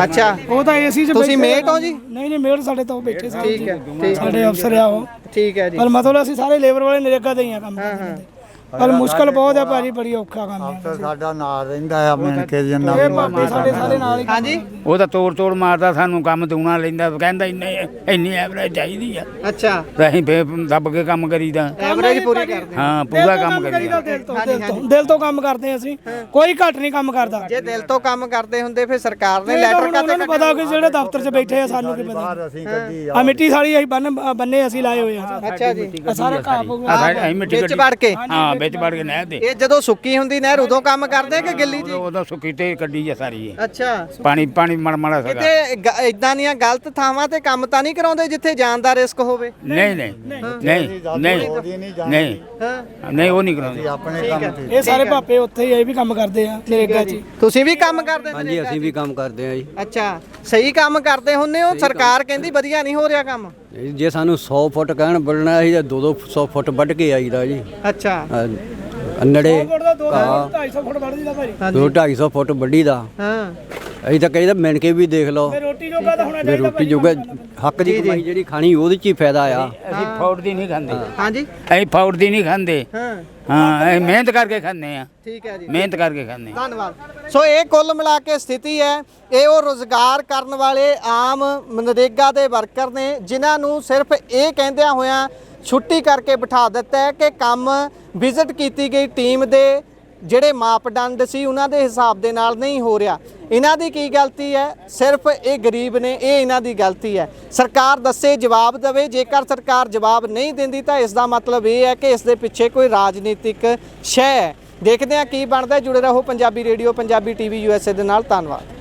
ਅੱਛਾ, ਉਹ ਤਾਂ ਏਸੀ 'ਚ ਤੁਸੀਂ ਮੇਟ ਹੋ ਜੀ? ਨਹੀਂ ਨਹੀਂ, ਮੇਟ ਸਾਡੇ ਤੋਂ ਬੈਠੇ ਸਾਰੇ। ਠੀਕ ਹੈ, ਠੀਕ ਸਾਡੇ ਅਫਸਰ ਆ ਉਹ। ਠੀਕ ਹੈ ਜੀ। ਪਰ ਮਤਲਬ ਅਸੀਂ ਸਾਰੇ ਲੇਬਰ ਵਾਲੇ ਨਰੇਗਾ ਦੇ ਹੀ ਆ ਕੰਮ ਕਰਦੇ। ਪਰ ਮੁਸ਼ਕਲ ਬਹੁਤ ਹੈ ਭਾਜੀ, ਬੜੀ ਔਖਾ ਕੰਮ ਹੈ। ਅਫਸਰ ਸਾਡਾ ਨਾਲ ਰਹਿੰਦਾ ਆ ਮਿਲ ਕੇ ਜਿੰਨਾ ਇਹ ਭਾਬੀ ਸਾਡੇ ਸਾਰੇ ਨਾਲ ਹੀ। ਹਾਂਜੀ, ਉਹ ਤਾਂ ਤੋੜ ਮਾਰਦਾ, ਸਾਨੂੰ ਕੰਮ ਦੂਣਾ ਲੈਂਦਾ, ਕਹਿੰਦਾ ਇੰਨੀ ਐਵਰੇਜ ਚਾਹੀਦੀ ਆ। ਅੱਛਾ, ਤਾਂ ਅਸੀਂ ਫੇਰ ਦੱਬ ਕੇ ਕੰਮ ਕਰੀਦਾ। ਐਵਰੇਜ ਪੂਰੀ ਕਰਦੇ। ਹਾਂ, ਪੂਰਾ ਕੰਮ ਕਰੀਦਾ। ਦਿਲ ਤੋਂ ਕੰਮ ਕਰਦੇ ਅਸੀਂ, ਕੋਈ ਘੱਟ ਨਹੀਂ ਕੰਮ ਕਰਦਾ। ਜੇ ਦਿਲ ਤੋਂ ਕੰਮ ਕਰਦੇ ਹੁੰਦੇ ਫਿਰ ਸਰਕਾਰ ਨੇ ਲੈਟਰ ਉਹਨਾਂ ਨੂੰ ਪਤਾ ਕਿ ਜਿਹੜੇ ਦਫ਼ਤਰ 'ਚ ਬੈਠੇ ਆ, ਸਾਨੂੰ ਕੀ ਪਤਾ। ਅਸੀਂ ਕੱਢੀ ਆ ਮਿੱਟੀ ਸਾਰੀ ਅਸੀਂ ਬੰਨੇ ਅਸੀਂ ਲਾਏ ਹੋਏ ਆ। ਅੱਛਾ ਜੀ, ਸਾਰੇ ਘਾਹ ਅਸੀਂ ਮਿੱਟੀ ਵਿੱਚ ਵੜ ਕੇ। ਹਾਂ, ਵਿੱਚ ਵੜ ਕੇ ਨਹਿਰ ਦੇ। ਇਹ ਜਦੋਂ ਸੁੱਕੀ ਹੁੰਦੀ ਨਹਿਰ ਉਦੋਂ ਕੰਮ ਕਰਦੇ ਕਿ ਗਿੱਲੀ ਜੀ? ਉਦੋਂ ਸੁੱਕੀ ਤੇ ਕੱਢੀ ਆ ਸਾਰੀ ਇਹ। ਅੱਛਾ, ਪਾਣੀ ਮੜਾ ਸਕਾ। ਕਿਤੇ ਇਦਾਂ ਦੀਆਂ ਗਲਤ ਥਾਵਾਂ ਤੇ ਕੰਮ ਤਾਂ ਨਹੀਂ ਕਰਾਉਂਦੇ ਜਿੱਥੇ ਜਾਨ ਦਾ ਰਿਸਕ ਹੋਵੇ? ਨਹੀਂ ਨਹੀਂ ਨਹੀਂ ਨਹੀਂ ਨਹੀਂ, ਉਹ ਨਹੀਂ ਕਰਾਉਂਦੇ। ਆਪਣੇ ਕੰਮ ਤੇ ਇਹ ਸਾਰੇ ਭਾਪੇ ਉੱਥੇ ਹੀ ਇਹ ਵੀ ਕੰਮ ਕਰਦੇ ਆ ਨਰੇਗਾ 'ਚ। ਤੁਸੀਂ ਵੀ ਕੰਮ ਕਰਦੇ ਹੋ? ਹਾਂਜੀ, ਅਸੀਂ ਵੀ ਕੰਮ ਕਰਦੇ ਆ ਜੀ। ਅੱਛਾ, ਸਹੀ ਕੰਮ ਕਰਦੇ ਹੁੰਨੇ ਹੋ? ਸਰਕਾਰ ਕਹਿੰਦੀ ਵਧੀਆ ਨਹੀਂ ਹੋ ਰਿਹਾ ਕੰਮ। ਜੇ ਸਾਨੂੰ 100 ਫੁੱਟ ਕਹਿਣ ਵੱਢਣਾ ਅਸੀਂ ਤਾਂ 200 ਫੁੱਟ ਵੱਢ ਕੇ ਆਈਦਾ ਜੀ। ਅੱਛਾ, ਅੰਨੜੇ 250 ਫੁੱਟ ਵੱਢ ਦੀਦਾ ਭਾਜੀ। 200-250 ਫੁੱਟ ਵੱਢੀ ਦਾ। ਹਾਂ, ਅਸੀਂ ਤਾਂ ਕਹਿੰਦਾ ਮਿਣ ਕੇ ਵੀ ਦੇਖ ਲਓ। ਰੋਟੀ ਜੋਗਾ ਤਾਂ ਹੋਣਾ ਵੀ ਰੋਟੀ ਜੋਗਾ ਹੱਕ ਦੀ ਕਮਾਈ ਜਿਹੜੀ ਖਾਣੀ ਉਹਦੇ 'ਚ ਹੀ ਫਾਇਦਾ ਆ। ਅਸੀਂ ਫੌੜ ਦੀ ਨਹੀਂ ਖਾਂਦੇ। ਹਾਂਜੀ, ਅਸੀਂ ਫੌੜ ਦੀ ਨਹੀਂ ਖਾਂਦੇ। ਹਾਂ, ਹਾਂ, ਅਸੀਂ ਮਿਹਨਤ ਕਰਕੇ ਖਾਂਦੇ ਆ। ਠੀਕ ਹੈ ਜੀ, ਮਿਹਨਤ ਕਰਕੇ ਖਾਂਦੇ ਆ। ਧੰਨਵਾਦ। ਸੋ ਇਹ ਕੁੱਲ ਮਿਲਾ ਕੇ ਸਥਿਤੀ ਹੈ। ਇਹ ਉਹ ਰੁਜ਼ਗਾਰ ਕਰਨ ਵਾਲੇ ਆਮ ਨਰੇਗਾ ਦੇ ਵਰਕਰ ਨੇ ਜਿਨ੍ਹਾਂ ਨੂੰ ਸਿਰਫ ਇਹ ਕਹਿੰਦਿਆਂ ਹੋਇਆਂ ਛੁੱਟੀ ਕਰਕੇ ਬਿਠਾ ਦਿੱਤਾ ਹੈ ਕਿ ਕੰਮ ਵਿਜ਼ਿਟ ਕੀਤੀ ਗਈ ਟੀਮ ਦੇ ਜਿਹੜੇ ਮਾਪਦੰਡ ਸੀ ਉਹਨਾਂ ਦੇ ਹਿਸਾਬ ਦੇ ਨਾਲ ਨਹੀਂ ਹੋ ਰਿਹਾ। ਇਹਨਾਂ ਦੀ ਕੀ ਗਲਤੀ ਹੈ? ਸਿਰਫ ਇਹ ਗਰੀਬ ਨੇ, ਇਹ ਇਹਨਾਂ ਦੀ ਗਲਤੀ ਹੈ। ਸਰਕਾਰ ਦੱਸੇ, ਜਵਾਬ ਦੇਵੇ। ਜੇਕਰ ਸਰਕਾਰ ਜਵਾਬ ਨਹੀਂ ਦਿੰਦੀ ਤਾਂ ਇਸ ਦਾ ਮਤਲਬ ਇਹ ਹੈ ਕਿ ਇਸ ਦੇ ਪਿੱਛੇ ਕੋਈ ਰਾਜਨੀਤਿਕ ਸ਼ੈ ਹੈ। ਦੇਖਦੇ ਹਾਂ ਕੀ ਬਣਦਾ। ਜੁੜੇ ਰਹੋ Punjabi radio, Punjabi TV USA ਦੇ ਨਾਲ। ਧੰਨਵਾਦ।